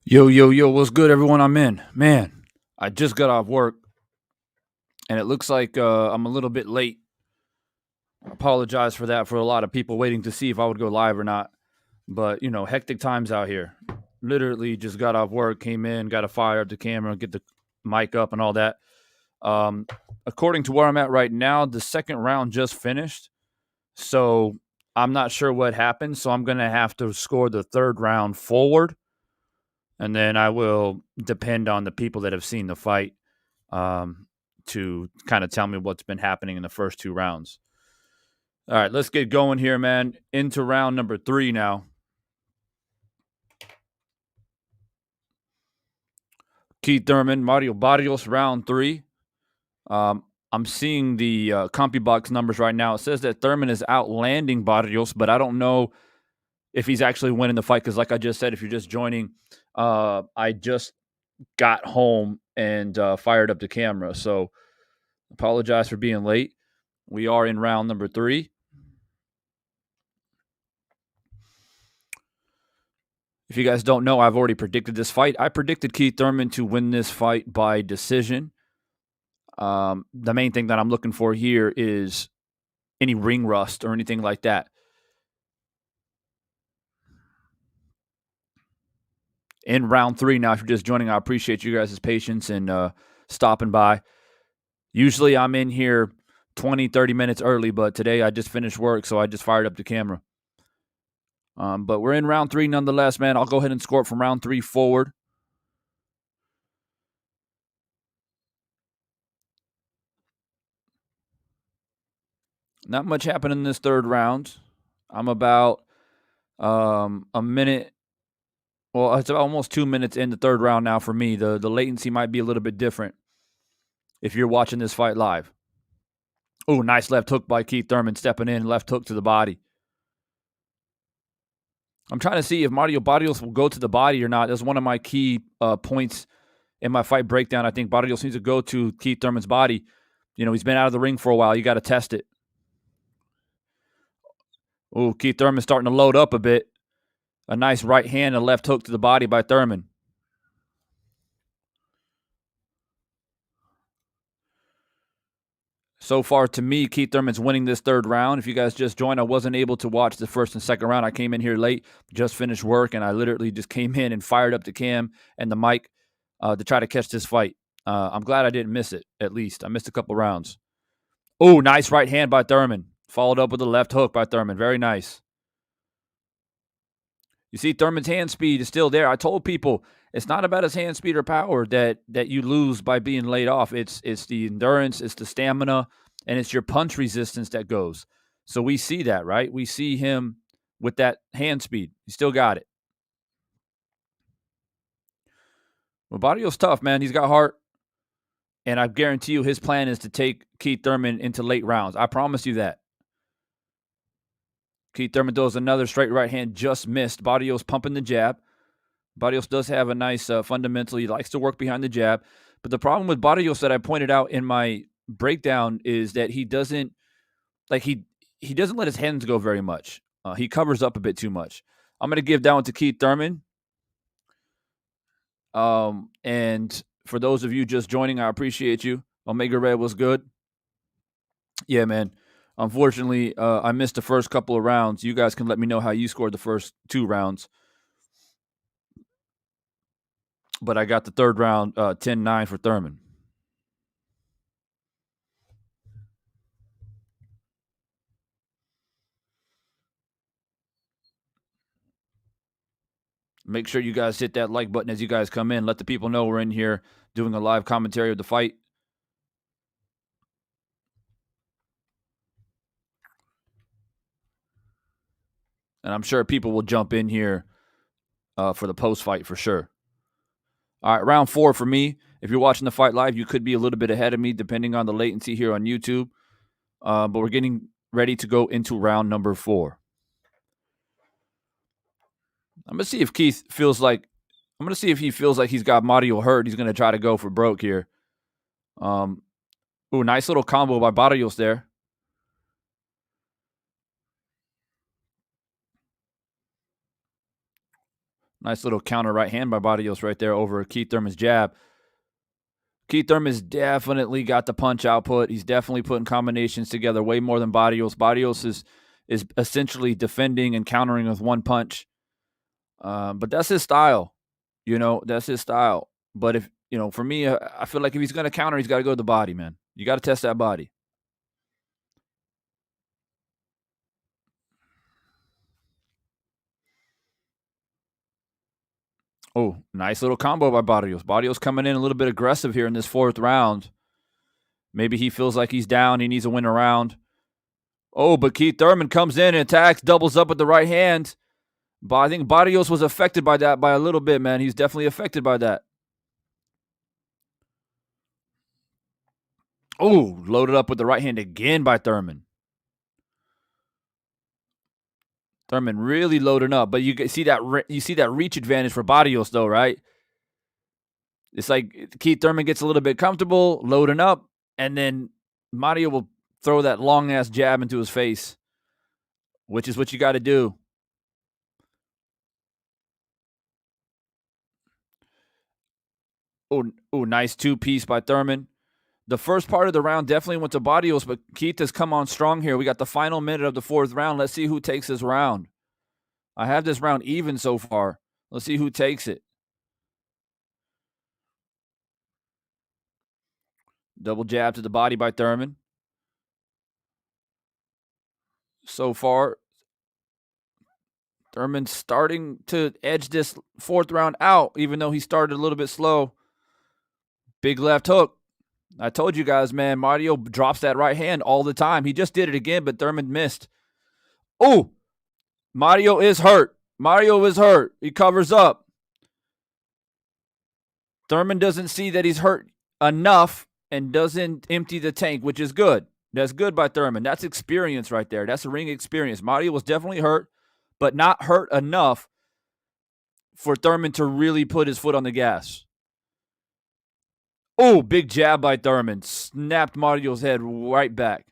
Yo, yo, yo, what's good, everyone? I'm in. Man, I just got off work, and it looks like I'm a little bit late. I apologize for that for a lot of people waiting to see if I would go live or not. But, hectic times out here. Literally just got off work, came in, got to fire up the camera, get the mic up and all that. Um, According to where I'm at right now, the second round just finished. So I'm not sure what happened. So I'm going to have to score the third round forward. And then I will depend on the people that have seen the fight to kind of tell me what's been happening in the first two rounds. All right, let's get going here, man. Into round number 3 now. Keith Thurman, Mario Barrios, round 3. I'm seeing the CompuBox numbers right now. It says that Thurman is outlanding Barrios, but I don't know if he's actually winning the fight because, like I just said, if you're just joining, I just got home and fired up the camera. So apologize for being late. We are in round number 3. If you guys don't know, I've already predicted this fight. I predicted Keith Thurman to win this fight by decision. The main thing that I'm looking for here is any ring rust or anything like that. In round 3 now, if you're just joining, I appreciate you guys' patience and stopping by. Usually I'm in here 20, 30 minutes early, but today I just finished work, so I just fired up the camera. But we're in round 3 nonetheless, man. I'll go ahead and score it from round 3 forward. Not much happened in this third round. I'm about a minute. Well, it's about almost 2 minutes in the third round now for me. The latency might be a little bit different if you're watching this fight live. Oh, nice left hook by Keith Thurman, stepping in, left hook to the body. I'm trying to see if Mario Barrios will go to the body or not. That's one of my key points in my fight breakdown. I think Barrios needs to go to Keith Thurman's body. He's been out of the ring for a while. You got to test it. Oh, Keith Thurman starting to load up a bit. A nice right hand and left hook to the body by Thurman. So far, to me, Keith Thurman's winning this third round. If you guys just joined, I wasn't able to watch the first and second round. I came in here late, just finished work, and I literally just came in and fired up the cam and the mic to try to catch this fight. I'm glad I didn't miss it, at least. I missed a couple rounds. Oh, nice right hand by Thurman. Followed up with a left hook by Thurman. Very nice. You see, Thurman's hand speed is still there. I told people it's not about his hand speed or power that you lose by being laid off. It's the endurance, it's the stamina, and it's your punch resistance that goes. So we see that, right? We see him with that hand speed. He still got it. Well, Barrio's tough, man. He's got heart. And I guarantee you his plan is to take Keith Thurman into late rounds. I promise you that. Keith Thurman throws another straight right hand, just missed. Barrios pumping the jab. Barrios does have a nice fundamental. He likes to work behind the jab. But the problem with Barrios that I pointed out in my breakdown is that he doesn't he doesn't let his hands go very much. He covers up a bit too much. I'm going to give that one to Keith Thurman. And for those of you just joining, I appreciate you. Omega Red was good. Yeah, man. Unfortunately, I missed the first couple of rounds. You guys can let me know how you scored the first 2 rounds. But I got the third round 10-9 for Thurman. Make sure you guys hit that like button as you guys come in. Let the people know we're in here doing a live commentary of the fight. And I'm sure people will jump in here for the post-fight for sure. All right, round 4 for me. If you're watching the fight live, you could be a little bit ahead of me depending on the latency here on YouTube. But we're getting ready to go into round number 4. I'm going to see if Keith feels like – I'm going to see if he feels like he's got Mario hurt. He's going to try to go for broke here. Ooh, nice little combo by Barrios there. Nice little counter right hand by Barrios right there over Keith Thurman's jab. Keith Thurman's definitely got the punch output. He's definitely putting combinations together way more than Barrios. Barrios is essentially defending and countering with one punch. But that's his style. That's his style. But if, for me, I feel like if he's going to counter, he's got to go to the body, man. You got to test that body. Oh, nice little combo by Barrios. Barrios coming in a little bit aggressive here in this fourth round. Maybe he feels like he's down. He needs to win a round. Oh, but Keith Thurman comes in and attacks, doubles up with the right hand. But I think Barrios was affected by that by a little bit, man. He's definitely affected by that. Oh, loaded up with the right hand again by Thurman. Thurman really loading up, but you see that reach advantage for Barrios though, right? It's like Keith Thurman gets a little bit comfortable loading up, and then Mario will throw that long ass jab into his face, which is what you got to do. Oh, nice 2-piece by Thurman. The first part of the round definitely went to Barrios, but Keith has come on strong here. We got the final minute of the fourth round. Let's see who takes this round. I have this round even so far. Let's see who takes it. Double jab to the body by Thurman. So far, Thurman's starting to edge this fourth round out, even though he started a little bit slow. Big left hook. I told you guys, man, Mario drops that right hand all the time. He just did it again, but Thurman missed. Oh, Mario is hurt. Mario is hurt. He covers up. Thurman doesn't see that he's hurt enough and doesn't empty the tank, which is good. That's good by Thurman. That's experience right there. That's a ring experience. Mario was definitely hurt, but not hurt enough for Thurman to really put his foot on the gas. Oh, big jab by Thurman. Snapped Mario's head right back.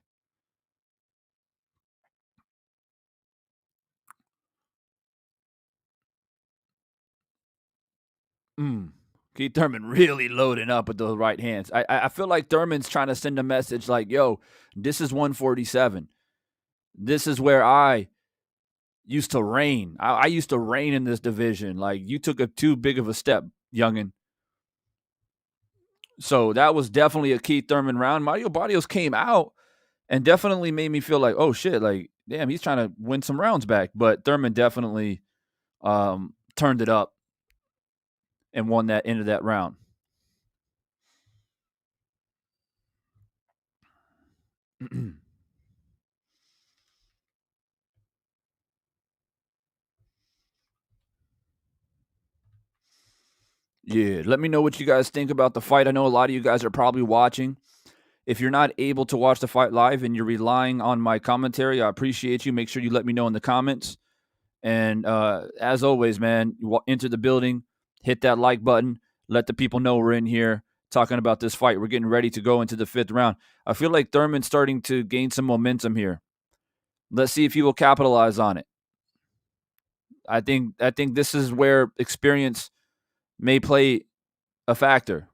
Keith Thurman really loading up with those right hands. I feel like Thurman's trying to send a message like, yo, this is 147. This is where I used to reign. I used to reign in this division. Like, you took a too big of a step, youngin'. So that was definitely a Keith Thurman round. Mario Barrios came out and definitely made me feel like, oh, shit, like, damn, he's trying to win some rounds back. But Thurman definitely turned it up and won that end of that round. Yeah, let me know what you guys think about the fight. I know a lot of you guys are probably watching. If you're not able to watch the fight live and you're relying on my commentary, I appreciate you. Make sure you let me know in the comments. And as always, man, you enter the building, hit that like button, let the people know we're in here talking about this fight. We're getting ready to go into the fifth round. I feel like Thurman's starting to gain some momentum here. Let's see if he will capitalize on it. I think this is where experience may play a factor.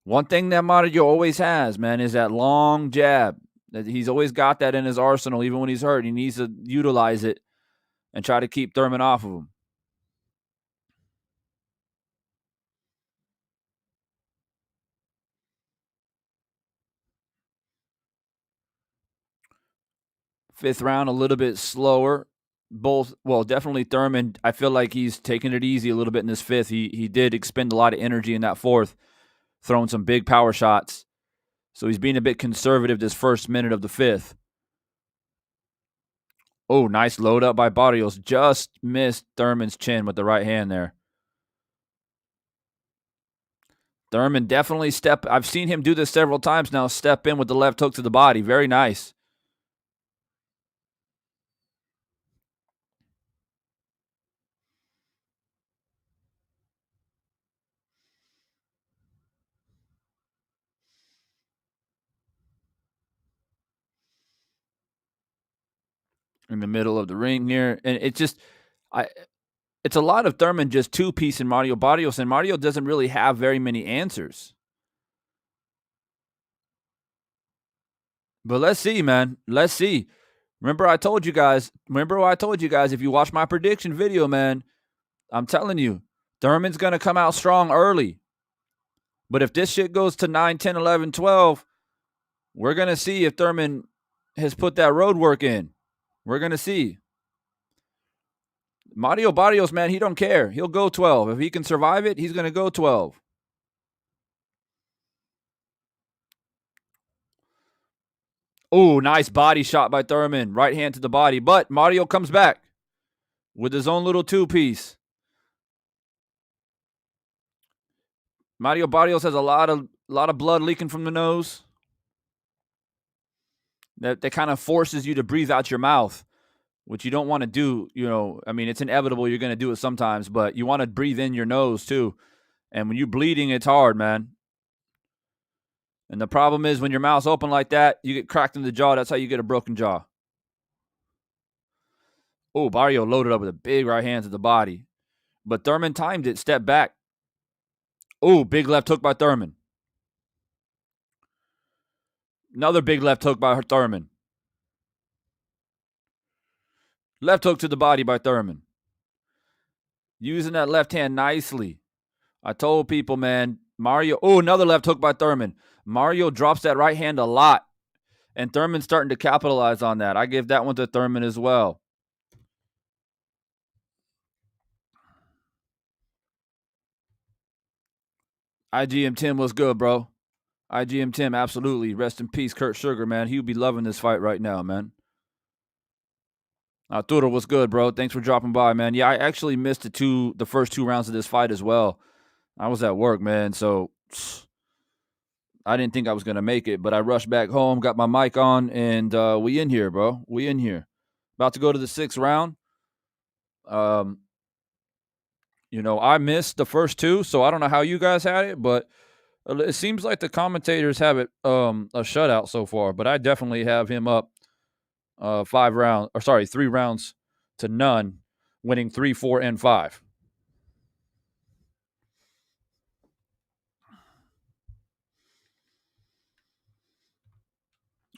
One thing that Mario always has, man, is that long jab. He's always got that in his arsenal, even when he's hurt. He needs to utilize it and try to keep Thurman off of him. Fifth round, a little bit slower. Definitely Thurman. I feel like he's taking it easy a little bit in this fifth. He did expend a lot of energy in that fourth, throwing some big power shots. So he's being a bit conservative this first minute of the fifth. Oh, nice load up by Barrios. Just missed Thurman's chin with the right hand there. Thurman definitely I've seen him do this several times now. Step in with the left hook to the body. Very nice. In the middle of the ring here. And it just, I It's a lot of Thurman just two-piece in Mario Barrios, and Mario doesn't really have very many answers. But let's see, man. Let's see. Remember what I told you guys, if you watch my prediction video, man, I'm telling you, Thurman's going to come out strong early. But if this shit goes to 9, 10, 11, 12, we're going to see if Thurman has put that road work in. We're going to see. Mario Barrios, man, he don't care. He'll go 12. If he can survive it, he's going to go 12. Oh, nice body shot by Thurman. Right hand to the body. But Mario comes back with his own little two-piece. Mario Barrios has a lot of blood leaking from the nose. That kind of forces you to breathe out your mouth, which you don't want to do. I mean, it's inevitable you're going to do it sometimes, but you want to breathe in your nose too. And when you're bleeding, it's hard, man. And the problem is when your mouth's open like that, you get cracked in the jaw. That's how you get a broken jaw. Oh, Barrio loaded up with a big right hand to the body. But Thurman timed it, stepped back. Oh, big left hook by Thurman. Another big left hook by Thurman. Left hook to the body by Thurman. Using that left hand nicely. I told people, man, Mario. Oh, another left hook by Thurman. Mario drops that right hand a lot. And Thurman's starting to capitalize on that. I give that one to Thurman as well. IGM Tim was good, bro. IGM Tim, absolutely. Rest in peace, Kurt Sugar, man. He would be loving this fight right now, man. Arturo was good, bro. Thanks for dropping by, man. Yeah, I actually missed the first 2 rounds of this fight as well. I was at work, man, so I didn't think I was going to make it, but I rushed back home, got my mic on, and we in here, bro. We in here. About to go to the 6th round. I missed the first 2, so I don't know how you guys had it, but it seems like the commentators have it a shutout so far, but I definitely have him up 3 rounds to none, winning 3, 4, and 5.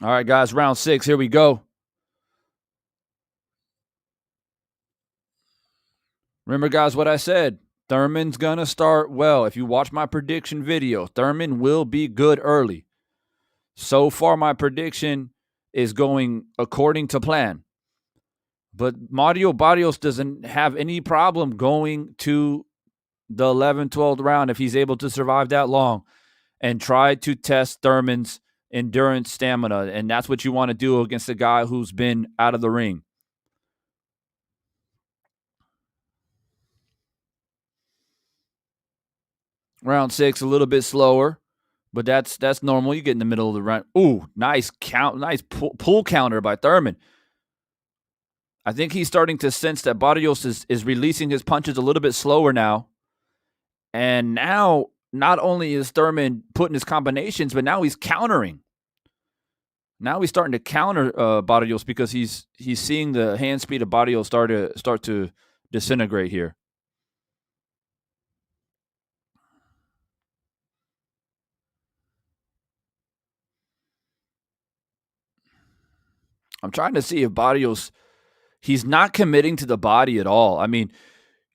All right, guys, round 6. Here we go. Remember, guys, what I said. Thurman's going to start well. If you watch my prediction video, Thurman will be good early. So far, my prediction is going according to plan. But Mario Barrios doesn't have any problem going to the 11th, 12th round if he's able to survive that long and try to test Thurman's endurance, stamina. And that's what you want to do against a guy who's been out of the ring. Round 6, a little bit slower, but that's normal. You get in the middle of the round. Ooh, nice pull counter by Thurman. I think he's starting to sense that Barrios is releasing his punches a little bit slower now. And now, not only is Thurman putting his combinations, but now he's countering. Now he's starting to counter Barrios because he's seeing the hand speed of Barrios start to disintegrate here. I'm trying to see if Barrios, he's not committing to the body at all. I mean,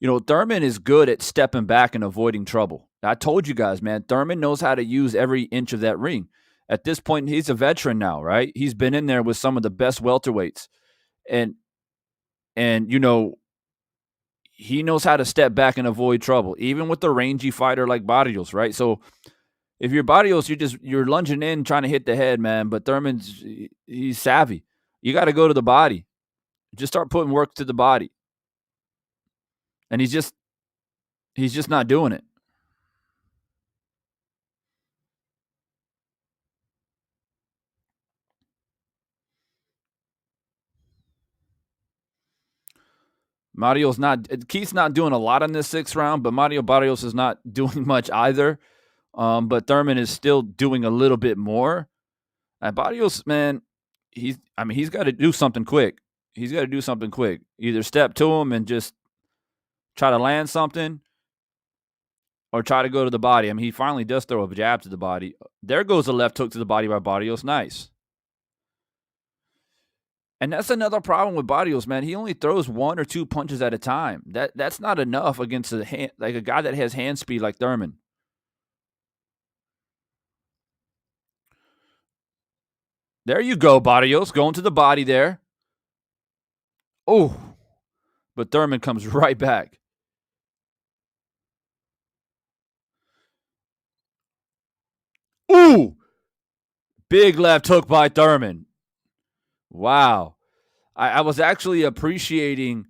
Thurman is good at stepping back and avoiding trouble. I told you guys, man, Thurman knows how to use every inch of that ring. At this point, he's a veteran now, right? He's been in there with some of the best welterweights. And he knows how to step back and avoid trouble, even with the rangy fighter like Barrios, right? So if you're Barrios, you're lunging in trying to hit the head, man. But he's savvy. You got to go to the body. Just start putting work to the body. And he's just not doing it. Keith's not doing a lot in this 6th round, but Mario Barrios is not doing much either. But Thurman is still doing a little bit more. And Barrios, man, he's got to do something quick. He's got to do something quick. Either step to him and just try to land something, or try to go to the body. I mean, he finally does throw a jab to the body. There goes a left hook to the body by Barrios. Nice. And that's another problem with Barrios, man. He only throws 1 or 2 punches at a time. That's not enough against a guy that has hand speed like Thurman. There you go, Barrios, going to the body there. Oh, but Thurman comes right back. Ooh, big left hook by Thurman. Wow. I was actually appreciating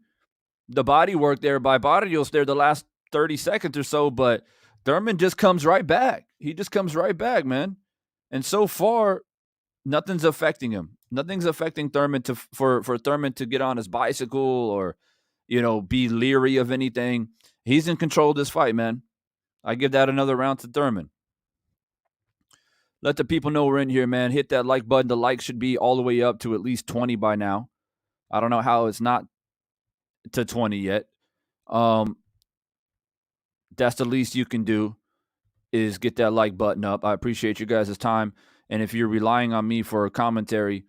the body work there by Barrios there the last 30 seconds or so, but Thurman just comes right back. He just comes right back, man. And so far, nothing's affecting him. Nothing's affecting Thurman for Thurman to get on his bicycle or, be leery of anything. He's in control of this fight, man. I give that another round to Thurman. Let the people know we're in here, man. Hit that like button. The like should be all the way up to at least 20 by now. I don't know how it's not to 20 yet. That's the least you can do is get that like button up. I appreciate you guys' time. And if you're relying on me for a commentary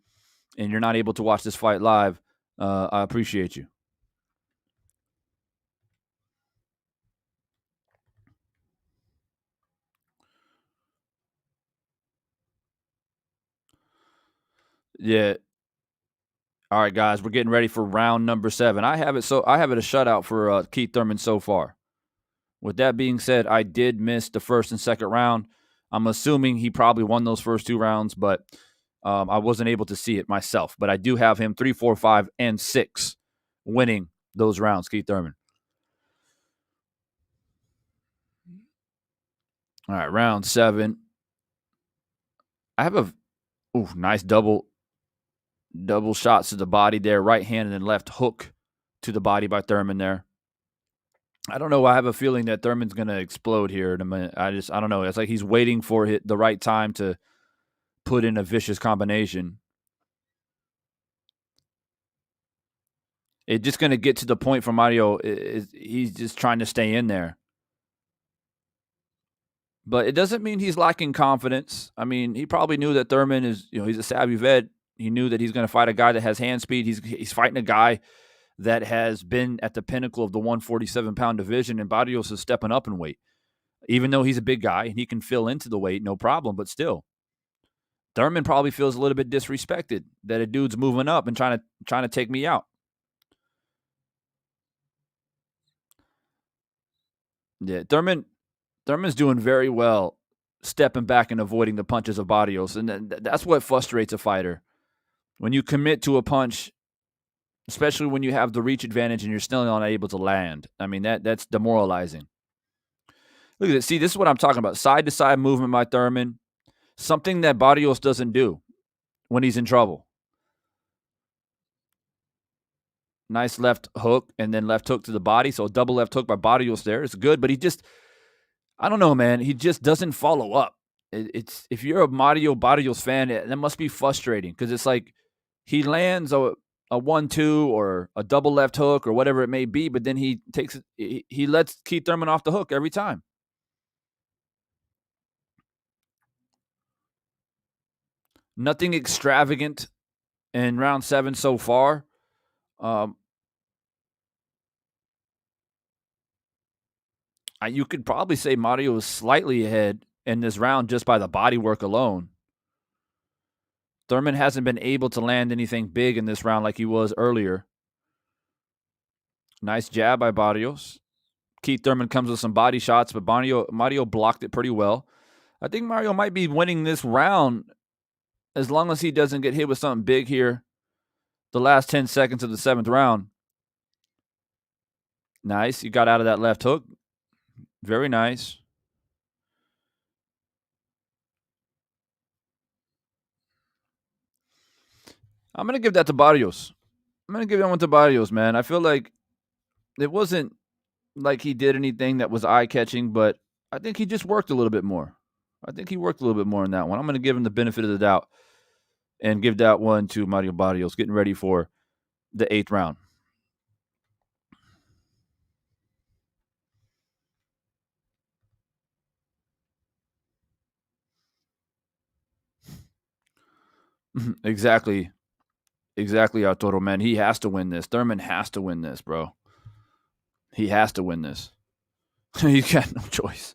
and you're not able to watch this fight live, I appreciate you. Yeah. All right, guys, we're getting ready for round number 7. I have it a shutout for Keith Thurman so far. With that being said, I did miss the first and second round. I'm assuming he probably won those first 2 rounds, but I wasn't able to see it myself. But I do have him 3, 4, 5, and 6 winning those rounds, Keith Thurman. All right, round 7. I have a nice double shots to the body there, right hand and left hook to the body by Thurman there. I don't know. I have a feeling that Thurman's going to explode here in a minute. I don't know. It's like he's waiting for the right time to put in a vicious combination. It's just going to get to the point for Mario. He's just trying to stay in there. But it doesn't mean he's lacking confidence. I mean, he probably knew that Thurman is, he's a savvy vet. He knew that he's going to fight a guy that has hand speed. He's fighting a guy that has been at the pinnacle of the 147-pound division, and Barrios is stepping up in weight. Even though he's a big guy and he can fill into the weight, no problem, but still. Thurman probably feels a little bit disrespected that a dude's moving up and trying to take me out. Yeah, Thurman's doing very well stepping back and avoiding the punches of Barrios, and that's what frustrates a fighter. When you commit to a punch, especially when you have the reach advantage and you're still not able to land. I mean, that's demoralizing. Look at this. See, this is what I'm talking about. Side-to-side movement by Thurman, something that Barrios doesn't do when he's in trouble. Nice left hook and then left hook to the body. So a double left hook by Barrios there. It's good, but I don't know, man. He just doesn't follow up. It's if you're a Mario Barrios fan, that must be frustrating because it's like he lands a 1-2 or a double left hook or whatever it may be, but then he lets Keith Thurman off the hook every time. Nothing extravagant in round 7 so far. You could probably say Mario is slightly ahead in this round just by the body work alone. Thurman hasn't been able to land anything big in this round like he was earlier. Nice jab by Barrios. Keith Thurman comes with some body shots, but Mario blocked it pretty well. I think Mario might be winning this round as long as he doesn't get hit with something big here the last 10 seconds of the 7th round. Nice. He got out of that left hook. Very nice. I'm going to give that to Barrios. I'm going to give that one to Barrios, man. I feel like it wasn't like he did anything that was eye-catching, but I think he just worked a little bit more. I think he worked a little bit more in that one. I'm going to give him the benefit of the doubt and give that one to Mario Barrios, getting ready for the 8th round. Exactly. Exactly, Arturo, man. He has to win this. Thurman has to win this, bro. He has to win this. He's got no choice.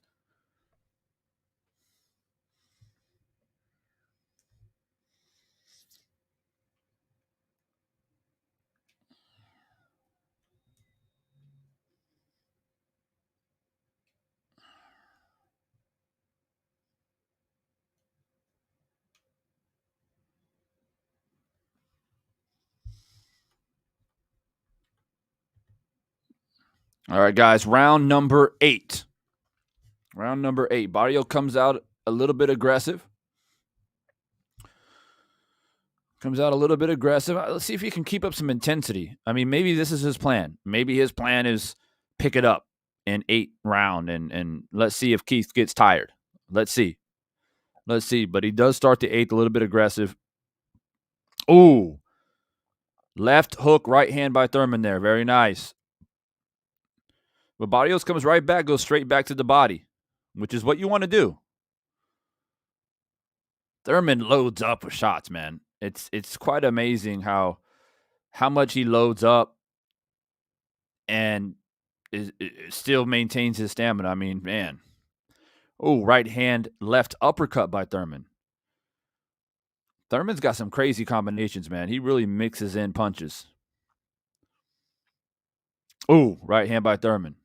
All right, guys. Round number 8. Round number 8. Barrio comes out a little bit aggressive. Let's see if he can keep up some intensity. I mean, maybe this is his plan. Maybe his plan is pick it up in 8 round and let's see if Keith gets tired. Let's see. But he does start the 8th a little bit aggressive. Ooh. Left hook, right hand by Thurman there. Very nice. But Barrios comes right back, goes straight back to the body, which is what you want to do. Thurman loads up with shots, man. It's quite amazing how much he loads up and still maintains his stamina. I mean, man. Oh, right hand, left uppercut by Thurman. Thurman's got some crazy combinations, man. He really mixes in punches. Oh, right hand by Thurman.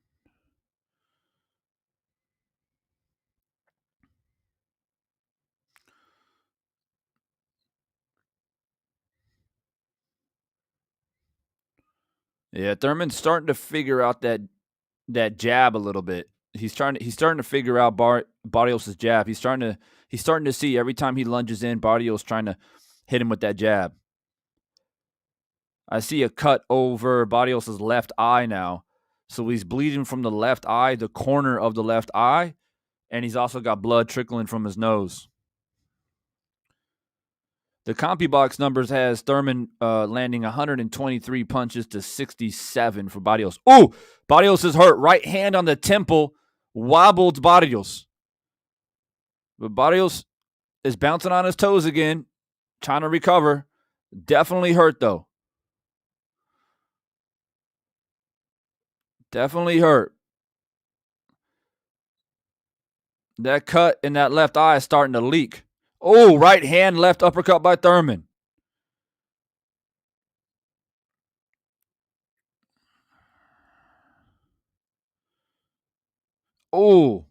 Yeah, Thurman's starting to figure out that jab a little bit. He's starting to figure out Barrios' jab. He's starting to see every time he lunges in, Barrios trying to hit him with that jab. I see a cut over Barrios' left eye now. So he's bleeding from the left eye, the corner of the left eye, and he's also got blood trickling from his nose. The CompuBox numbers has Thurman landing 123 punches to 67 for Barrios. Oh, Barrios is hurt. Right hand on the temple wobbled Barrios. But Barrios is bouncing on his toes again, trying to recover. Definitely hurt, though. Definitely hurt. That cut in that left eye is starting to leak. Oh, right hand, left uppercut by Thurman. Oh,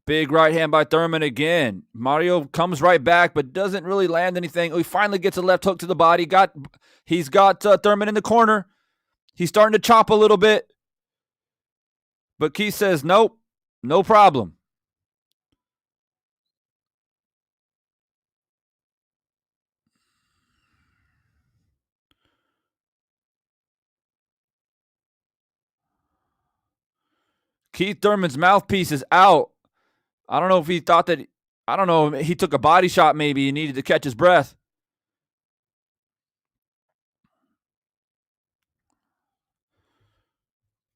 big right hand by Thurman again. Mario comes right back, but doesn't really land anything. He finally gets a left hook to the body. He's got Thurman in the corner. He's starting to chop a little bit. But Keith says, nope, no problem. Keith Thurman's mouthpiece is out. I don't know if he thought that, I don't know, he took a body shot maybe. He needed to catch his breath.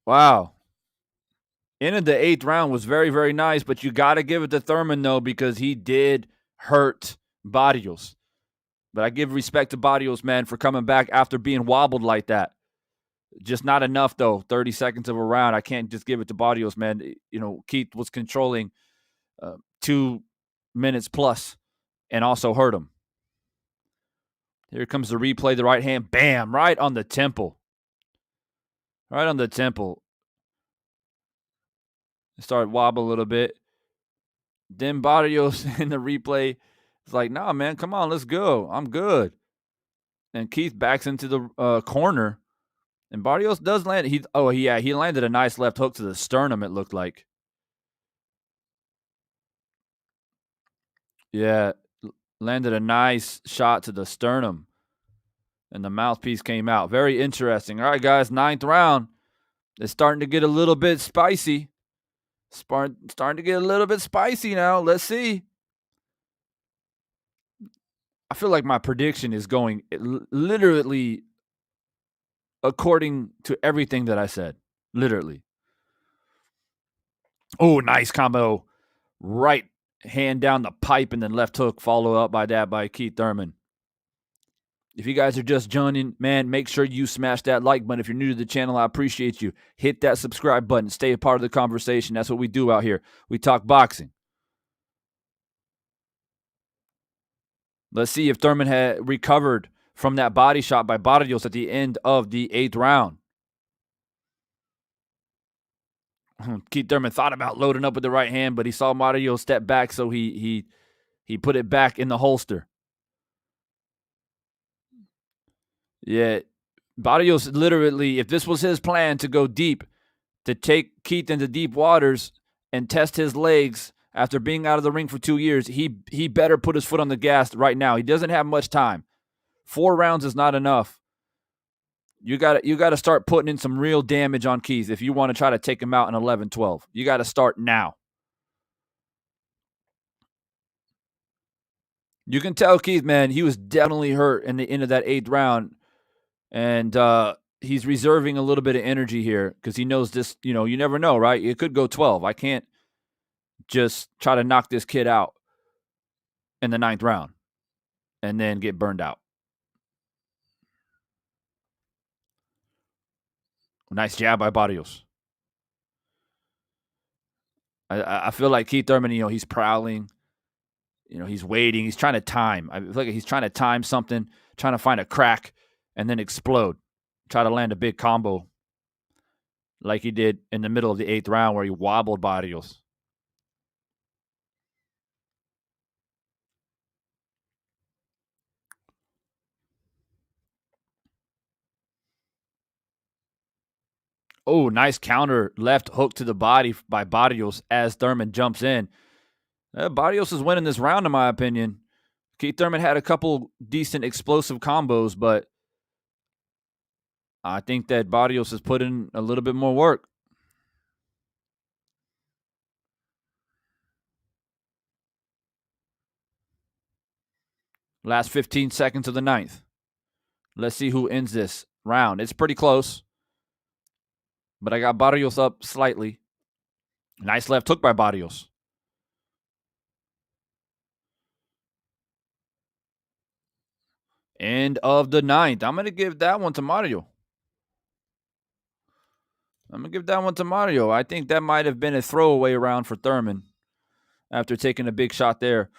Wow. Ended the 8th round was very, very nice, but you got to give it to Thurman, though, because he did hurt Barrios. But I give respect to Barrios, man, for coming back after being wobbled like that. Just not enough, though. 30 seconds of a round. I can't just give it to Barrios, man. You know, Keith was controlling 2 minutes plus and also hurt him. Here comes the replay. The right hand, bam, right on the temple. Right on the temple. Started wobble a little bit. Then Barrios in the replay is like, nah, man, come on, let's go. I'm good. And Keith backs into the corner. And Barrios does land. He landed a nice left hook to the sternum, it looked like. Yeah, landed a nice shot to the sternum. And the mouthpiece came out. Very interesting. All right, guys, 9th round. It's starting to get a little bit spicy. Starting to get a little bit spicy now. Let's see. I feel like my prediction is going literally according to everything that I said. Literally. Oh, nice combo. Right hand down the pipe and then left hook, follow up by that by Keith Thurman. If you guys are just joining, man, make sure you smash that like button. If you're new to the channel, I appreciate you. Hit that subscribe button. Stay a part of the conversation. That's what we do out here. We talk boxing. Let's see if Thurman had recovered from that body shot by Barrios at the end of the 8th round. Keith Thurman thought about loading up with the right hand, but he saw Mario step back, so he put it back in the holster. Yeah, Barrios literally, if this was his plan to go deep, to take Keith into deep waters and test his legs after being out of the ring for 2 years, he better put his foot on the gas right now. He doesn't have much time. 4 rounds is not enough. You got to start putting in some real damage on Keith if you want to try to take him out in 11-12. You got to start now. You can tell Keith, man, he was definitely hurt in the end of that 8th round. And he's reserving a little bit of energy here because he knows this, you never know, right? It could go 12. I can't just try to knock this kid out in the 9th round and then get burned out. Nice jab by Barrios. I feel like Keith Thurman, he's prowling. He's waiting. He's trying to time. I feel like he's trying to time something, trying to find a crack and then explode. Try to land a big combo like he did in the middle of the 8th round where he wobbled Barrios. Oh, nice counter left hook to the body by Barrios as Thurman jumps in. Barrios is winning this round, in my opinion. Keith Thurman had a couple decent explosive combos, but I think that Barrios has put in a little bit more work. Last 15 seconds of the 9th. Let's see who ends this round. It's pretty close, but I got Barrios up slightly. Nice left hook by Barrios. End of the 9th. I'm going to give that one to Mario. I think that might have been a throwaway round for Thurman after taking a big shot there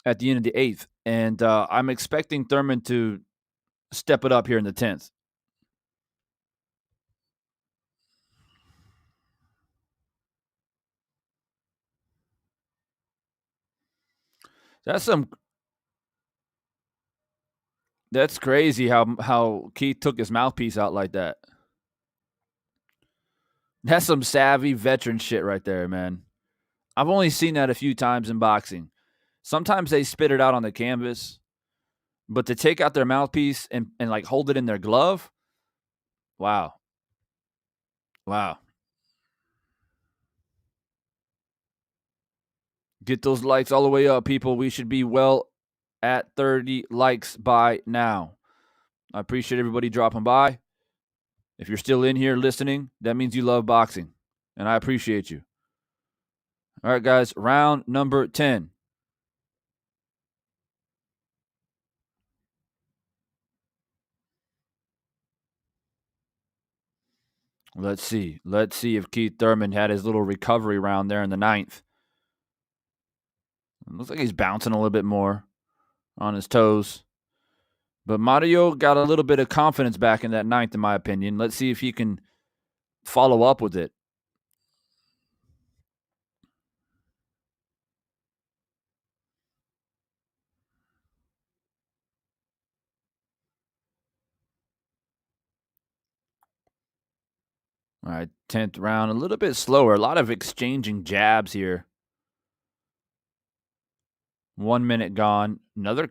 at the end of the 8th. And I'm expecting Thurman to step it up here in the 10th. That's crazy how Keith took his mouthpiece out like that. That's some savvy veteran shit right there, man. I've only seen that a few times in boxing. Sometimes they spit it out on the canvas, but to take out their mouthpiece and like hold it in their glove, wow. Get those likes all the way up, people. We should be well at 30 likes by now. I appreciate everybody dropping by. If you're still in here listening, that means you love boxing, and I appreciate you. All right, guys, round number 10. Let's see if Keith Thurman had his little recovery round there in the 9th. It looks like he's bouncing a little bit more on his toes. But Mario got a little bit of confidence back in that 9th, in my opinion. Let's see if he can follow up with it. All right, 10th round, a little bit slower. A lot of exchanging jabs here. 1 minute gone. Another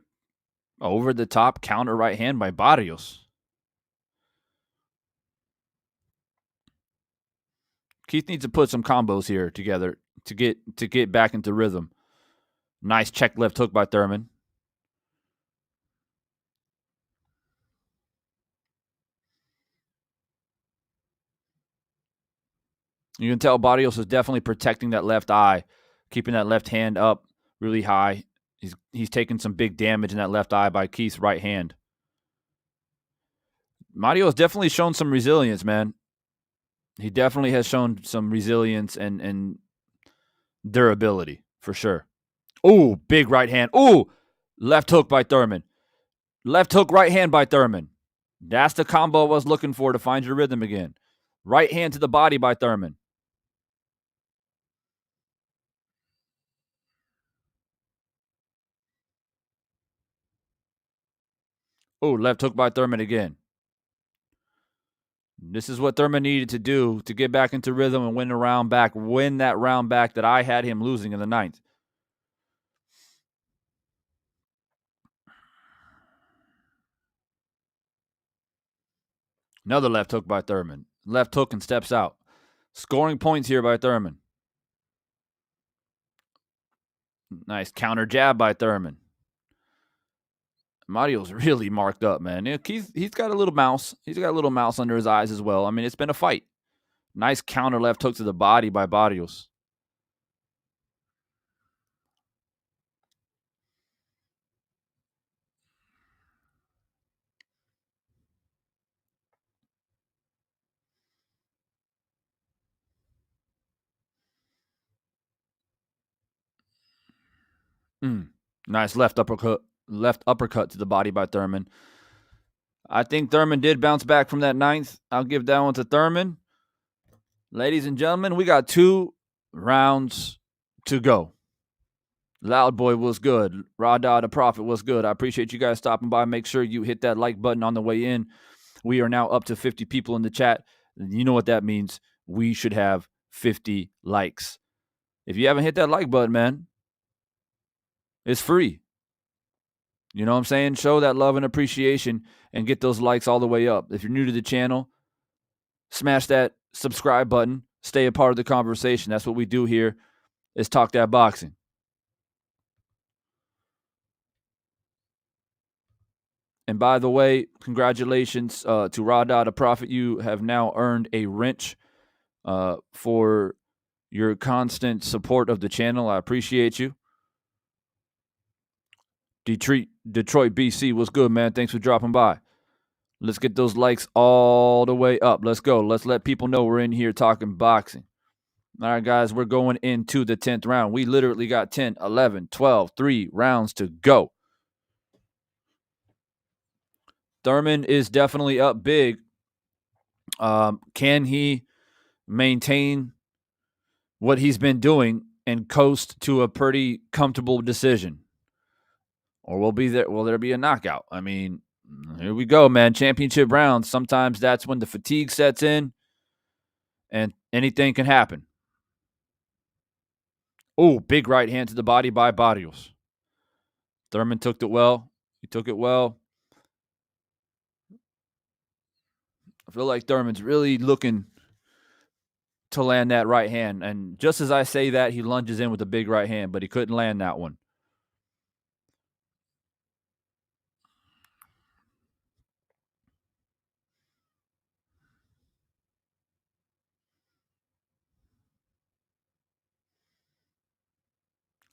over-the-top counter right hand by Barrios. Keith needs to put some combos here together to get back into rhythm. Nice check left hook by Thurman. You can tell Barrios is definitely protecting that left eye, keeping that left hand up really high. He's taking some big damage in that left eye by Keith's right hand. Mario has definitely shown some resilience, man. He definitely has shown some resilience and durability for sure. Ooh, big right hand. Ooh, left hook by Thurman. Left hook, right hand by Thurman. That's the combo I was looking for to find your rhythm again. Right hand to the body by Thurman. Ooh, left hook by Thurman again. This is what Thurman needed to do to get back into rhythm and win the round back, win that round back that I had him losing in the ninth. Another left hook by Thurman. Left hook and steps out. Scoring points here by Thurman. Nice counter jab by Thurman. Mario's really marked up, man. He's got a little mouse. He's got a little mouse under his eyes as well. I mean, it's been a fight. Nice counter left hook to the body by Barrios. Nice left uppercut to the body by Thurman. I think Thurman did bounce back from that ninth. I'll give that one to Thurman. Ladies and gentlemen, we got 2 rounds to go. Loud Boy was good. Rada the Prophet was good. I appreciate you guys stopping by. Make sure you hit that like button on the way in. We are now up to 50 people in the chat. You know what that means. We should have 50 likes. If you haven't hit that like button, man, it's free. You know what I'm saying? Show that love and appreciation and get those likes all the way up. If you're new to the channel, smash that subscribe button. Stay a part of the conversation. That's what we do here is Talk That Boxing. And by the way, congratulations to Rada the Prophet. You have now earned a wrench for your constant support of the channel. I appreciate you. Detroit, BC, what's good, man? Thanks for dropping by. Let's get those likes all the way up. Let's go. Let's let people know we're in here talking boxing. All right, guys, we're going into the 10th round. We literally got 10, 11, 12, 3 rounds to go. Thurman is definitely up big. Can he maintain what he's been doing and coast to a pretty comfortable decision? Or will there be a knockout? I mean, here we go, man. Championship rounds. Sometimes that's when the fatigue sets in and anything can happen. Oh, big right hand to the body by Barrios. Thurman took it well. He took it well. I feel like Thurman's really looking to land that right hand. And just as I say that, he lunges in with a big right hand, but he couldn't land that one.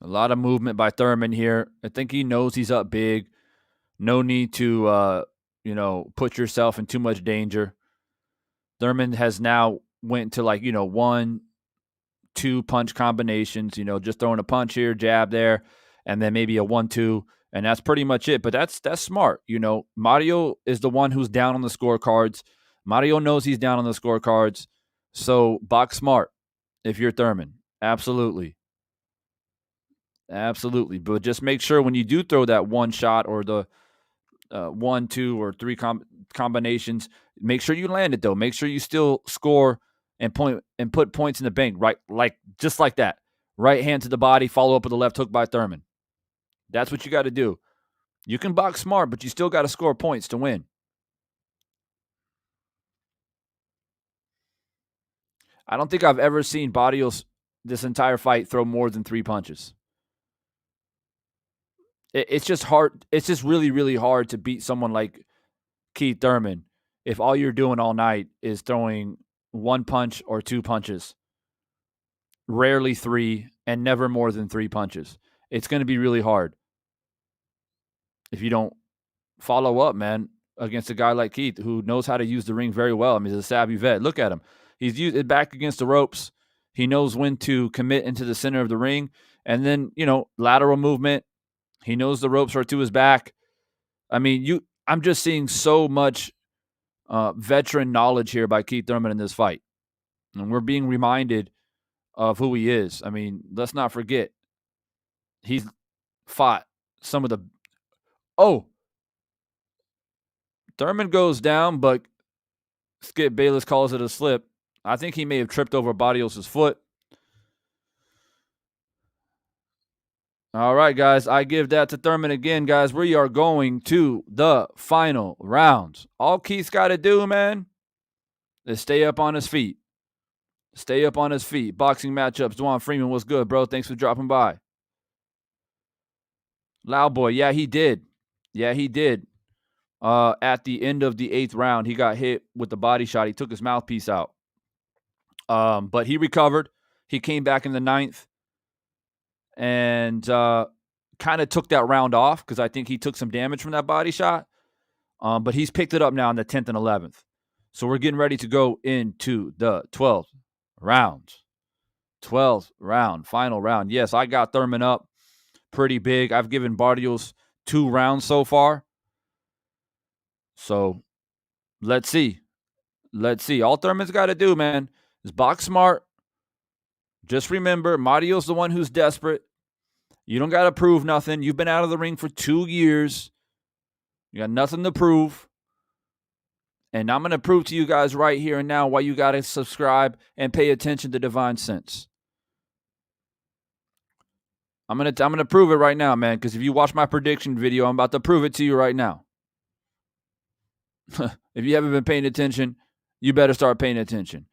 A lot of movement by Thurman here. I think he knows he's up big. No need to, put yourself in too much danger. Thurman has now went to 1, 2 punch combinations, just throwing a punch here, jab there, and then maybe a 1-2, and that's pretty much it. But that's smart. Mario is the one who's down on the scorecards. Mario knows he's down on the scorecards. So box smart if you're Thurman. Absolutely. Absolutely. But just make sure when you do throw that one shot or the 1, 2, or 3 combinations, make sure you land it, though. Make sure you still score and put points in the bank, right? Just like that. Right hand to the body, follow up with a left hook by Thurman. That's what you got to do. You can box smart, but you still got to score points to win. I don't think I've ever seen Barrios this entire fight throw more than 3 punches. It's just hard. It's just really, really hard to beat someone like Keith Thurman if all you're doing all night is throwing 1 punch or 2 punches, rarely 3, and never more than 3 punches. It's going to be really hard if you don't follow up, man. against a guy like Keith who knows how to use the ring very well. I mean, he's a savvy vet. Look at him. He's used it back against the ropes. He knows when to commit into the center of the ring. And then, lateral movement. He knows the ropes are to his back. I mean, I'm just seeing so much veteran knowledge here by Keith Thurman in this fight. And we're being reminded of who he is. I mean, let's not forget. He's fought some of the... Oh! Thurman goes down, but Skip Bayless calls it a slip. I think he may have tripped over Barrios' foot. All right, guys. I give that to Thurman again, guys. We are going to the final rounds. All Keith's got to do, man, is stay up on his feet. Stay up on his feet. Boxing matchups. Dwan Freeman, what's good, bro? Thanks for dropping by. Loud Boy, yeah, he did. Yeah, he did. At the end of the 8th round, he got hit with the body shot. He took his mouthpiece out. But he recovered. He came back in the 9th and kind of took that round off because I think he took some damage from that body shot. But he's picked it up now in the 10th and 11th. So we're getting ready to go into the 12th round. 12th round, final round. Yes, I got Thurman up pretty big. I've given Barrios 2 rounds so far. So let's see. Let's see. All Thurman's got to do, man, is box smart. Just remember, Mario's the one who's desperate. You don't got to prove nothing. You've been out of the ring for 2 years. You got nothing to prove. And I'm going to prove to you guys right here and now why you got to subscribe and pay attention to Divine Sense. I'm gonna prove it right now, man, because if you watch my prediction video, I'm about to prove it to you right now. If you haven't been paying attention, you better start paying attention.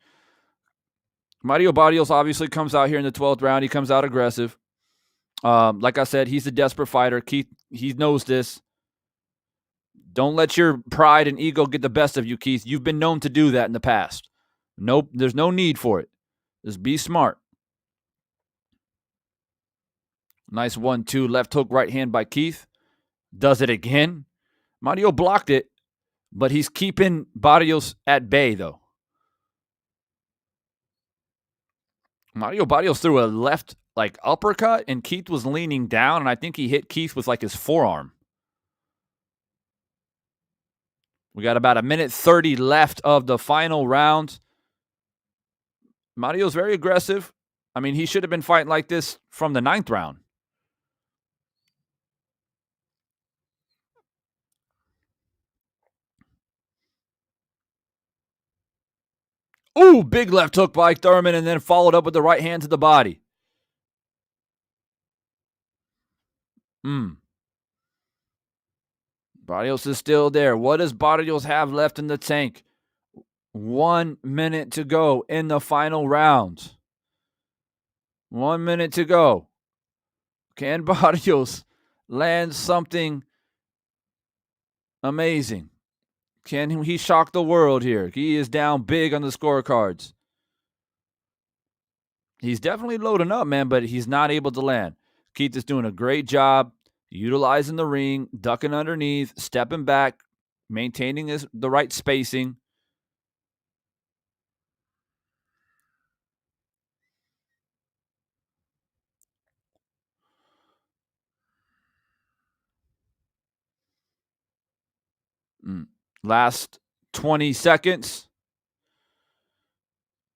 Mario Barrios obviously comes out here in the 12th round. He comes out aggressive. Like I said, he's a desperate fighter. Keith, he knows this. Don't let your pride and ego get the best of you, Keith. You've been known to do that in the past. Nope, there's no need for it. Just be smart. Nice 1-2 left hook right hand by Keith. Does it again. Mario blocked it, but he's keeping Barrios at bay, though. Mario Barrios threw a left uppercut, and Keith was leaning down, and I think he hit Keith with his forearm. We got about 1:30 left of the final round. Mario's very aggressive. I mean, he should have been fighting like this from the 9th round. Ooh, big left hook by Thurman and then followed up with the right hand to the body. Barrios is still there. What does Barrios have left in the tank? 1 minute to go in the final round. 1 minute to go. Can Barrios land something amazing? Can he shock the world here? He is down big on the scorecards. He's definitely loading up, man, but he's not able to land. Keith is doing a great job utilizing the ring, ducking underneath, stepping back, maintaining the right spacing. Last 20 seconds.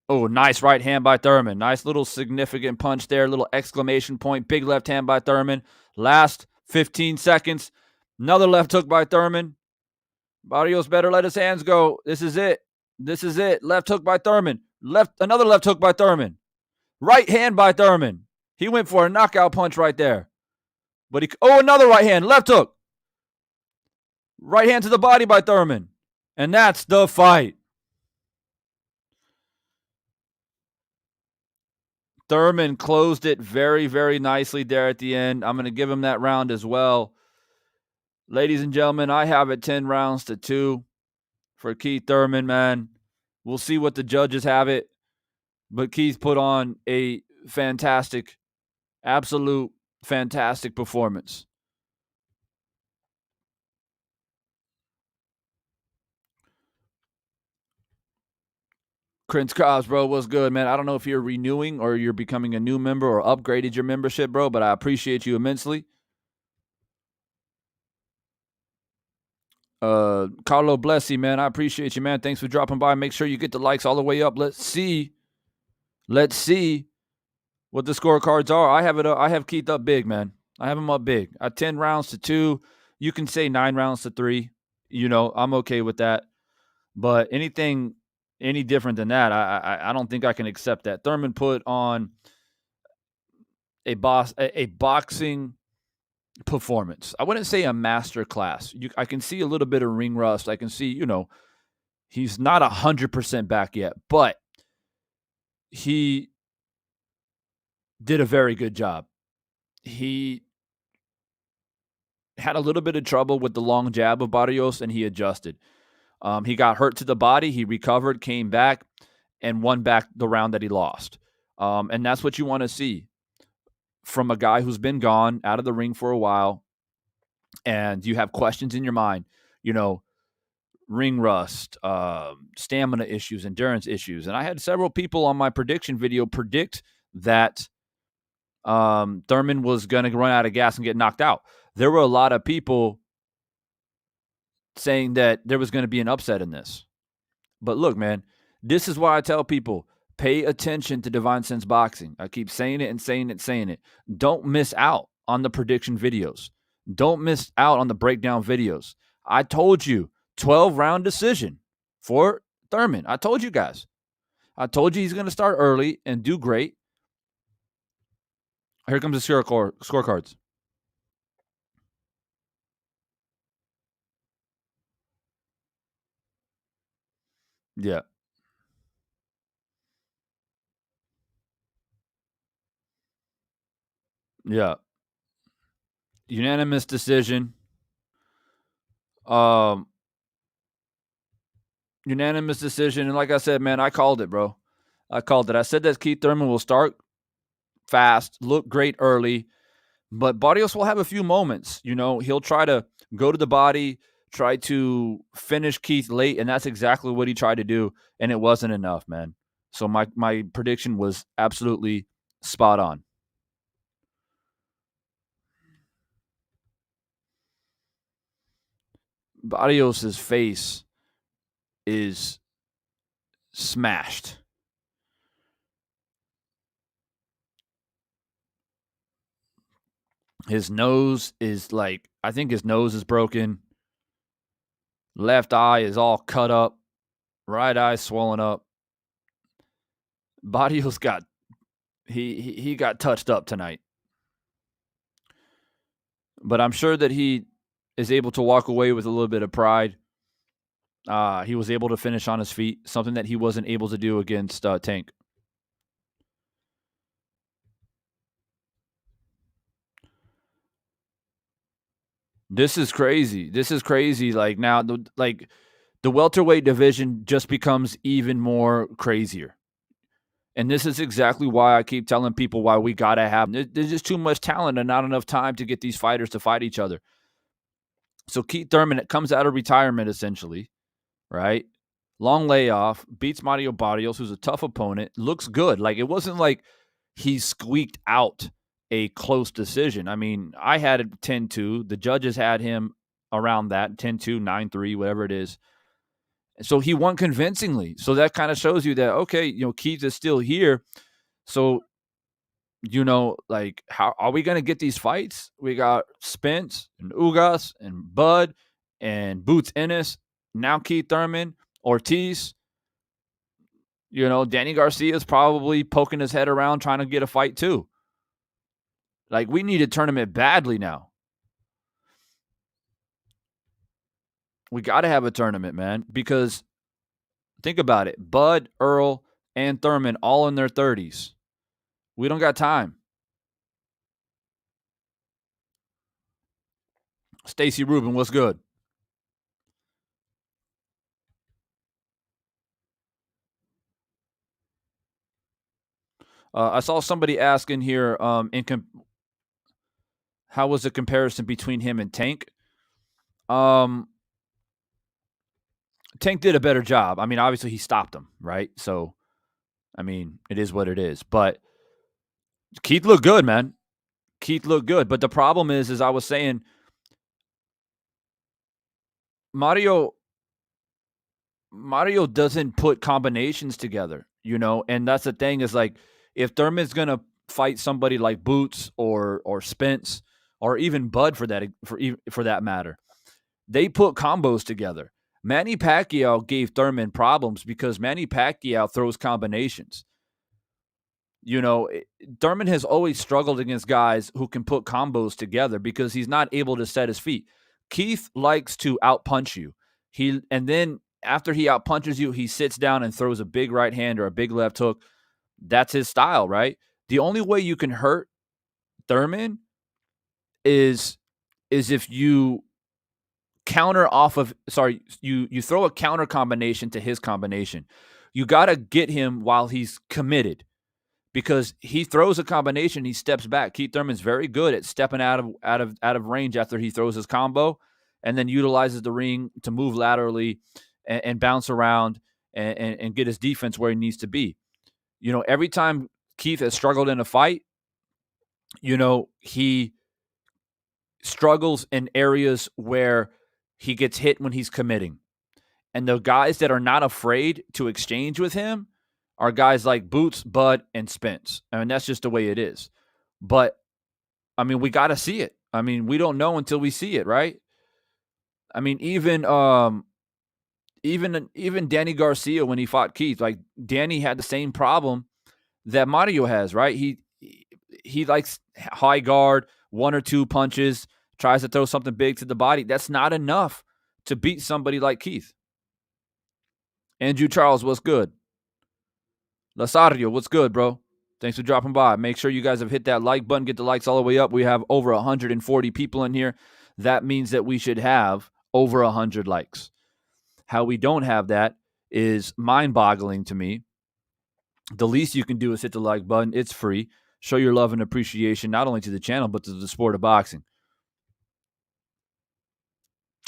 Oh, nice right hand by Thurman. Nice little significant punch there. Little exclamation point. Big left hand by Thurman. Last 15 seconds. Another left hook by Thurman. Barrios better let his hands go. This is it. This is it. Left hook by Thurman. Another left hook by Thurman. Right hand by Thurman. He went for a knockout punch right there. But another right hand. Left hook. Right hand to the body by Thurman. And that's the fight. Thurman closed it very, very nicely there at the end. I'm going to give him that round as well. Ladies and gentlemen, I have it 10 rounds to 2 for Keith Thurman, man. We'll see what the judges have it. But Keith put on a fantastic, absolute fantastic performance. Prince Cobbs, bro, what's good, man? I don't know if you're renewing or you're becoming a new member or upgraded your membership, bro, but I appreciate you immensely. Carlo Blessy, man, I appreciate you, man. Thanks for dropping by. Make sure you get the likes all the way up. Let's see what the scorecards are. I have it. I have Keith up big, man. I have him up big. 10 rounds to 2. You can say 9 rounds to 3. I'm okay with that. But anything any different than that, I don't think I can accept that. Thurman put on a boxing performance. I wouldn't say a master class. I can see a little bit of ring rust. I can see, he's not 100% back yet, but he did a very good job. He had a little bit of trouble with the long jab of Barrios, and he adjusted. He got hurt to the body. He recovered, came back, and won back the round that he lost. And that's what you want to see from a guy who's been gone out of the ring for a while, and you have questions in your mind, ring rust, stamina issues, endurance issues. And I had several people on my prediction video predict that Thurman was going to run out of gas and get knocked out. There were a lot of people saying that there was going to be an upset in this. But look, man, this is why I tell people, pay attention to Divine Sense Boxing. I keep saying it and saying it, saying it. Don't miss out on the prediction videos. Don't miss out on the breakdown videos. I told you, 12-round decision for Thurman. I told you guys. I told you he's going to start early and do great. Here comes the scorecards. Yeah. Yeah. Unanimous decision. Unanimous decision. And like I said, man, I called it, bro. I called it. I said that Keith Thurman will start fast, look great early, but Barrios will have a few moments. He'll try to go to the body, try to finish Keith late, and that's exactly what he tried to do, and it wasn't enough, man. So my prediction was absolutely spot on. Barrios' face is smashed. His nose is I think his nose is broken. Left eye is all cut up. Right eye swollen up. Barrios got he got touched up tonight. But I'm sure that he is able to walk away with a little bit of pride. He was able to finish on his feet, something that he wasn't able to do against Tank. This is crazy. Now, the welterweight division just becomes even more crazier. And this is exactly why I keep telling people why we got to have. There's just too much talent and not enough time to get these fighters to fight each other. So Keith Thurman comes out of retirement, essentially, right? Long layoff, beats Mario Barrios, who's a tough opponent, looks good. It wasn't like he squeaked out a close decision. I mean, I had it 10-2. The judges had him around that, 10-2, 9-3, whatever it is. So he won convincingly. So that kind of shows you that, okay, Keith is still here. So, how are we going to get these fights? We got Spence and Ugas and Bud and Boots Ennis. Now Keith Thurman, Ortiz. Danny Garcia is probably poking his head around trying to get a fight too. We need a tournament badly now. We got to have a tournament, man, because think about it. Bud, Earl, and Thurman all in their 30s. We don't got time. Stacy Rubin, what's good? I saw somebody asking here, how was the comparison between him and Tank? Tank did a better job. I mean, obviously he stopped him, right? So I mean, it is what it is. But Keith looked good, man. Keith looked good. But the problem is, as I was saying, Mario Mario doesn't put combinations together, and that's the thing is like if Thurman's gonna fight somebody like Boots or Spence or even Bud for that matter, they put combos together. Manny Pacquiao gave Thurman problems because Manny Pacquiao throws combinations. You know, Thurman has always struggled against guys who can put combos together because he's not able to set his feet. Keith likes to outpunch you. And then after he outpunches you, he sits down and throws a big right hand or a big left hook. That's his style, right? The only way you can hurt Thurman is if you you throw a counter combination to his combination. You got to get him while he's committed. Because he throws a combination, he steps back. Keith Thurman's very good at stepping out of range after he throws his combo, and then utilizes the ring to move laterally and bounce around and get his defense where he needs to be. Every time Keith has struggled in a fight, he struggles in areas where he gets hit when he's committing. And the guys that are not afraid to exchange with him are guys like Boots, Bud, and Spence. I mean, that's just the way it is. But, I mean, we got to see it. I mean, we don't know until we see it, right? I mean, even Danny Garcia, when he fought Keith, like Danny had the same problem that Mario has, right? He likes high guard, one or two punches, tries to throw something big to the body. That's not enough to beat somebody like Keith. Andrew Charles, what's good? Lasario, what's good, bro? Thanks for dropping by. Make sure you guys have hit that like button. Get the likes all the way up. We have over 140 people in here. That means that we should have over 100 likes. How we don't have that is mind-boggling to me. The least you can do is hit the like button. It's free. Show your love and appreciation not only to the channel, but to the sport of boxing.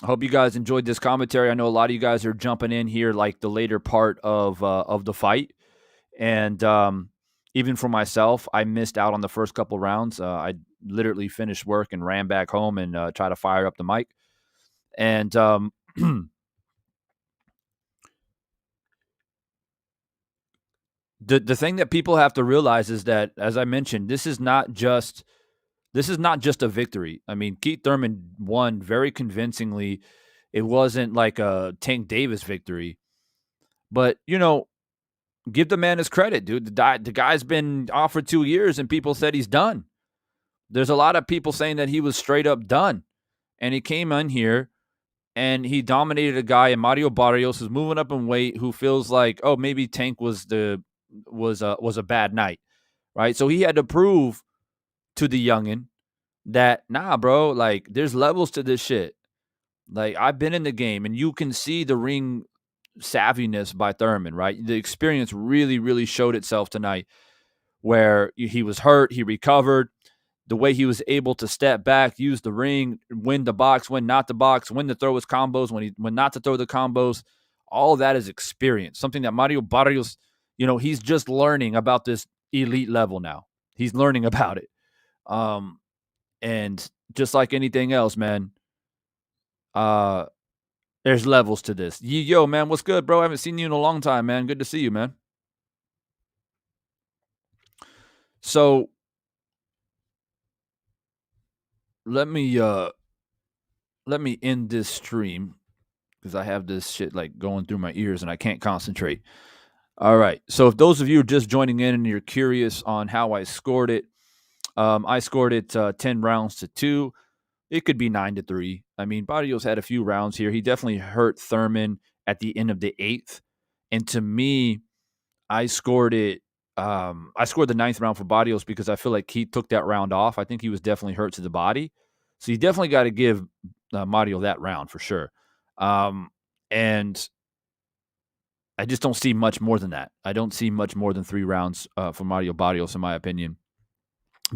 I hope you guys enjoyed this commentary. I know a lot of you guys are jumping in here like the later part of the fight. And even for myself, I missed out on the first couple rounds. I literally finished work and ran back home and tried to fire up the mic. And the thing that people have to realize is that, as I mentioned, this is not just a victory. I mean, Keith Thurman won very convincingly. It wasn't like a Tank Davis victory. But, give the man his credit, dude. The guy's been off for 2 years, and people said he's done. There's a lot of people saying that he was straight up done. And he came in here, and he dominated a guy in Mario Barrios who's moving up in weight, who feels like, oh, maybe Tank was a bad night, right? So he had to prove to the youngin that, nah, bro, like there's levels to this shit. Like I've been in the game, and you can see the ring savviness by Thurman, right? The experience really, really showed itself tonight, where he was hurt, he recovered. The way he was able to step back, use the ring, win the box, win not the box, when to throw his combos, when not to throw the combos, all that is experience. Something that Mario Barrios, he's just learning about this elite level now. He's learning about it. And just like anything else, man, there's levels to this. Yo, man, what's good, bro? I haven't seen you in a long time, man. Good to see you, man. So let me end this stream because I have this shit like going through my ears and I can't concentrate. All right. So if those of you are just joining in and you're curious on how I scored it, I scored it 10 rounds to 2. It could be 9-3. I mean, Barrios had a few rounds here. He definitely hurt Thurman at the end of the 8th. And to me, I scored it. I scored the 9th round for Barrios because I feel like he took that round off. I think he was definitely hurt to the body. So you definitely got to give Mario that round for sure. And I just don't see much more than that. I don't see much more than 3 rounds for Mario Barrios, in my opinion.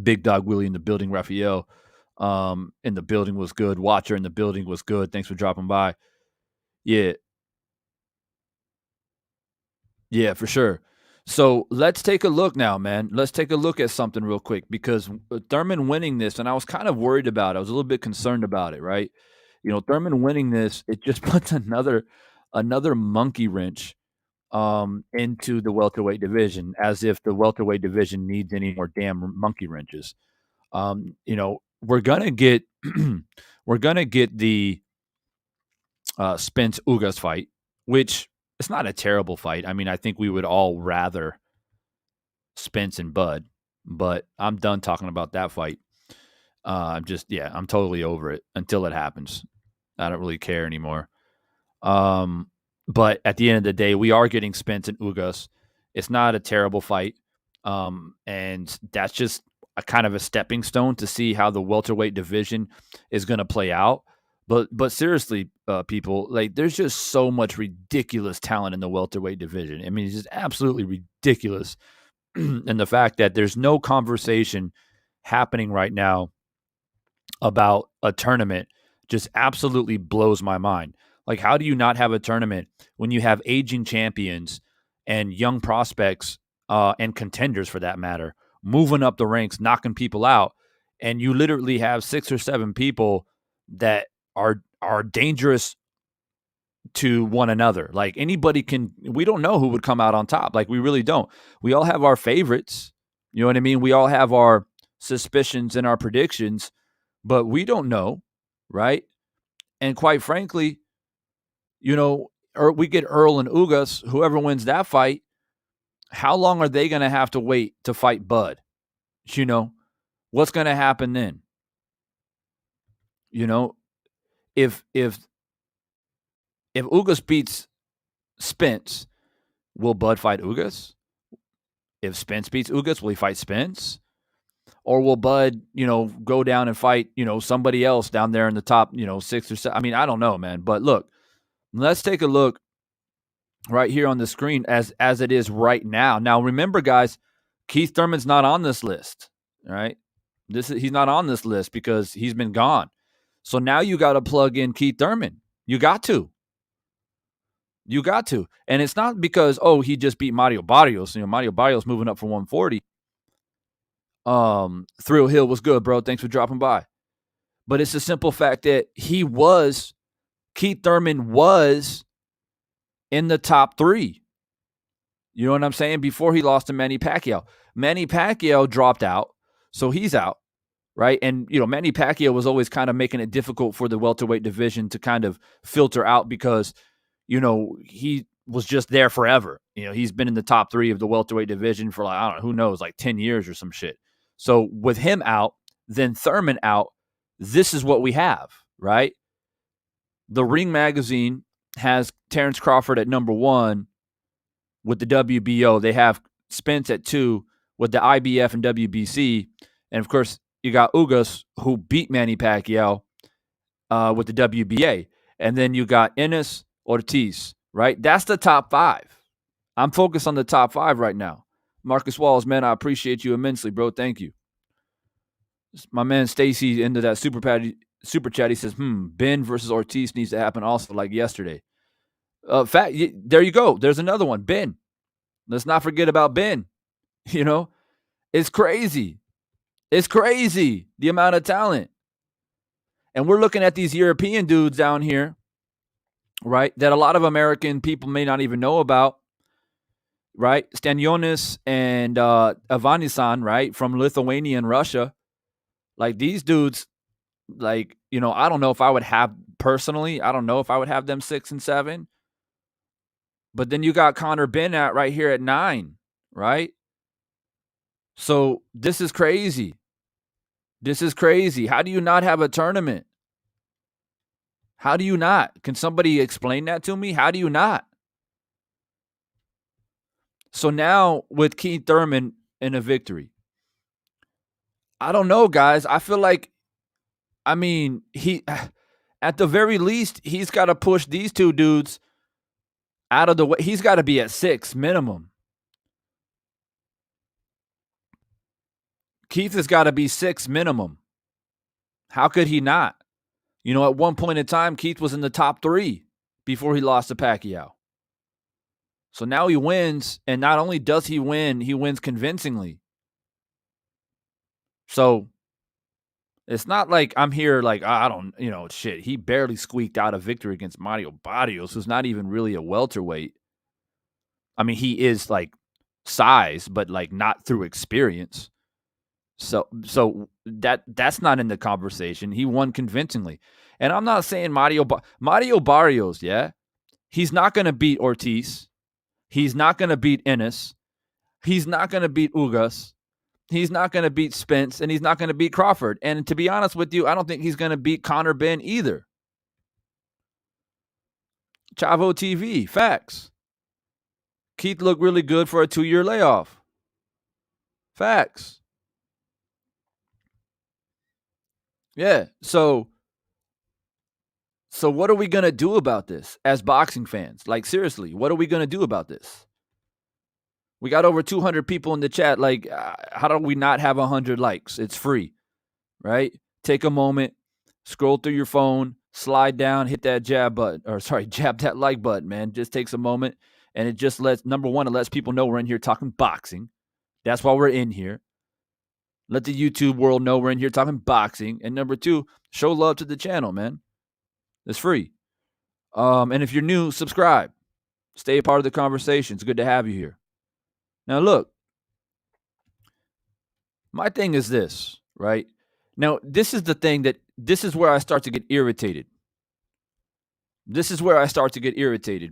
Big Dog Willie in the building. Raphael in the building was good. Watcher in the building was good. Thanks for dropping by. Yeah. Yeah, for sure. So let's take a look now, man. Let's take a look at something real quick because Thurman winning this, and I was kind of worried about it. I was a little bit concerned about it, right? Thurman winning this, it just puts another monkey wrench into the welterweight division, as if the welterweight division needs any more damn monkey wrenches. We're gonna get we're gonna get the Spence Ugas fight, which it's not a terrible fight. I mean, I think we would all rather Spence and Bud, but I'm done talking about that fight. I'm totally over it until it happens. I don't really care anymore. But at the end of the day, we are getting Spence and Ugas. It's not a terrible fight. And that's just a kind of a stepping stone to see how the welterweight division is going to play out. But seriously, people, like there's just so much ridiculous talent in the welterweight division. I mean, it's just absolutely ridiculous. And the fact that there's no conversation happening right now about a tournament just absolutely blows my mind. Like, how do you not have a tournament when you have aging champions and young prospects and contenders, for that matter, moving up the ranks, knocking people out, and you literally have 6 or 7 people that are dangerous to one another? Like, anybody can, we don't know who would come out on top. Like, we really don't. We all have our favorites. You know what I mean? We all have our suspicions and our predictions, but we don't know, right? And quite frankly, we get Earl and Ugas, whoever wins that fight, how long are they going to have to wait to fight Bud? What's going to happen then? If Ugas beats Spence, will Bud fight Ugas? If Spence beats Ugas, will he fight Spence? Or will Bud, go down and fight, somebody else down there in the top, 6 or 7? I mean, I don't know, man. But look, let's take a look right here on the screen as it is right now. Now, remember, guys, Keith Thurman's not on this list, right? He's not on this list because he's been gone. So now you got to plug in Keith Thurman. You got to. And it's not because, he just beat Mario Barrios. Mario Barrios moving up for 140. Thrill Hill was good, bro. Thanks for dropping by. But it's the simple fact that Keith Thurman was in the top 3. You know what I'm saying? Before he lost to Manny Pacquiao. Manny Pacquiao dropped out, so he's out, right? And, Manny Pacquiao was always kind of making it difficult for the welterweight division to kind of filter out because, he was just there forever. He's been in the top 3 of the welterweight division for I don't know, who knows, like 10 years or some shit. So with him out, then Thurman out, this is what we have, right? The Ring magazine has Terrence Crawford at number 1 with the WBO. They have Spence at 2 with the IBF and WBC. And, of course, you got Ugas, who beat Manny Pacquiao with the WBA. And then you got Ennis, Ortiz, right? That's the top 5. I'm focused on the top 5 right now. Marcus Walls, man, I appreciate you immensely, bro. Thank you. My man Stacy into that super chat. He says, Ben versus Ortiz needs to happen also like yesterday. There you go. There's another one. Ben. Let's not forget about Ben. It's crazy. It's crazy, the amount of talent. And we're looking at these European dudes down here, right, that a lot of American people may not even know about, right? Stanionis and Avanisan, right, from Lithuania and Russia. Like, these dudes, like, I don't know if I would have personally, I don't know if I would have them 6 and 7. But then you got Connor Bennett right here at 9, right? So this is crazy. This is crazy. How do you not have a tournament? How do you not? Can somebody explain that to me? How do you not? So now with Keith Thurman in a victory, I don't know, guys. I feel like, he, at the very least, he's got to push these 2 dudes out of the way. He's got to be at 6 minimum. Keith has got to be 6 minimum. How could he not? At one point in time, Keith was in the top 3 before he lost to Pacquiao. So now he wins, and not only does he wins convincingly. So it's not like I'm here like, I don't, shit. He barely squeaked out a victory against Mario Barrios, who's not even really a welterweight. I mean, he is like size, but like not through experience. So that's not in the conversation. He won convincingly. And I'm not saying Mario Barrios, yeah. He's not going to beat Ortiz. He's not going to beat Ennis. He's not going to beat Ugas. He's not going to beat Spence, and he's not going to beat Crawford. And to be honest with you, I don't think he's going to beat Conor Benn either. Chavo TV, facts. Keith looked really good for a 2-year layoff. Facts. Yeah, so what are we going to do about this as boxing fans? Like, seriously, what are we going to do about this? We got over 200 people in the chat. Like, how do we not have 100 likes? It's free, right? Take a moment, scroll through your phone, slide down, hit that jab that like button, man. Just takes a moment, and it just number one, it lets people know we're in here talking boxing. That's why we're in here. Let the YouTube world know we're in here talking boxing. And number two, show love to the channel, man. It's free. And if you're new, subscribe. Stay a part of the conversation. It's good to have you here. Now, look, my thing is this, right? Now, this is where I start to get irritated.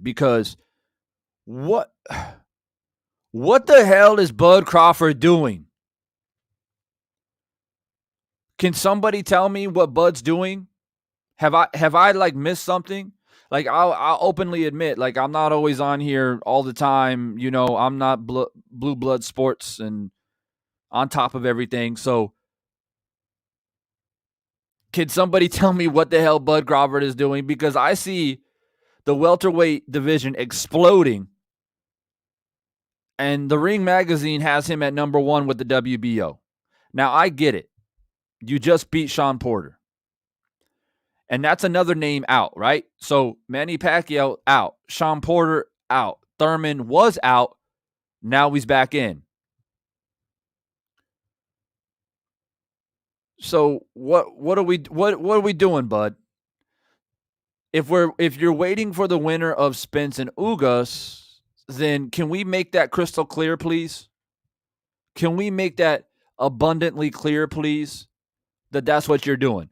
Because what the hell is Bud Crawford doing? Can somebody tell me what Bud's doing? Have I like missed something? Like, I'll openly admit, like, I'm not always on here all the time. I'm not blue blood sports and on top of everything. So can somebody tell me what the hell Bud Crawford is doing? Because I see the welterweight division exploding, and the Ring magazine has him at number 1 with the WBO. Now, I get it. You just beat Sean Porter. And that's another name out, right? So Manny Pacquiao out. Sean Porter out. Thurman was out. Now he's back in. So what are we doing, Bud? If you're waiting for the winner of Spence and Ugas, then can we make that crystal clear, please? Can we make that abundantly clear, please? That's what you're doing.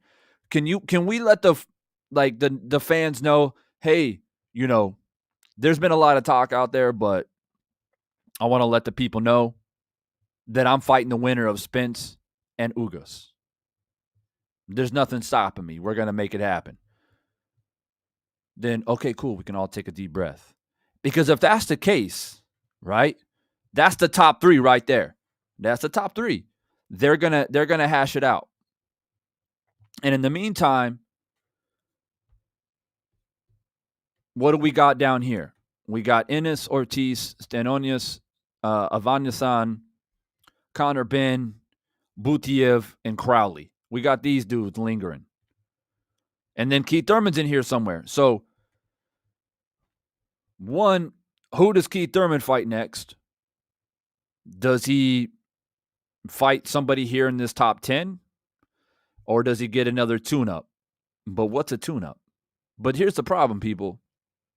Can we let the fans know, hey, there's been a lot of talk out there, but I want to let the people know that I'm fighting the winner of Spence and Ugas. There's nothing stopping me. We're going to make it happen. Then, okay, cool. We can all take a deep breath. Because if that's the case, right, that's the top 3 right there. That's the top 3. They're gonna hash it out. And in the meantime, what do we got down here? We got Ennis, Ortiz, Stanonius, Avanyasan, Conor Benn, Butiev, and Crowley. We got these dudes lingering. And then Keith Thurman's in here somewhere. So, one, who does Keith Thurman fight next? Does he fight somebody here in this top 10? Or does he get another tune-up? But what's a tune-up? But here's the problem, people.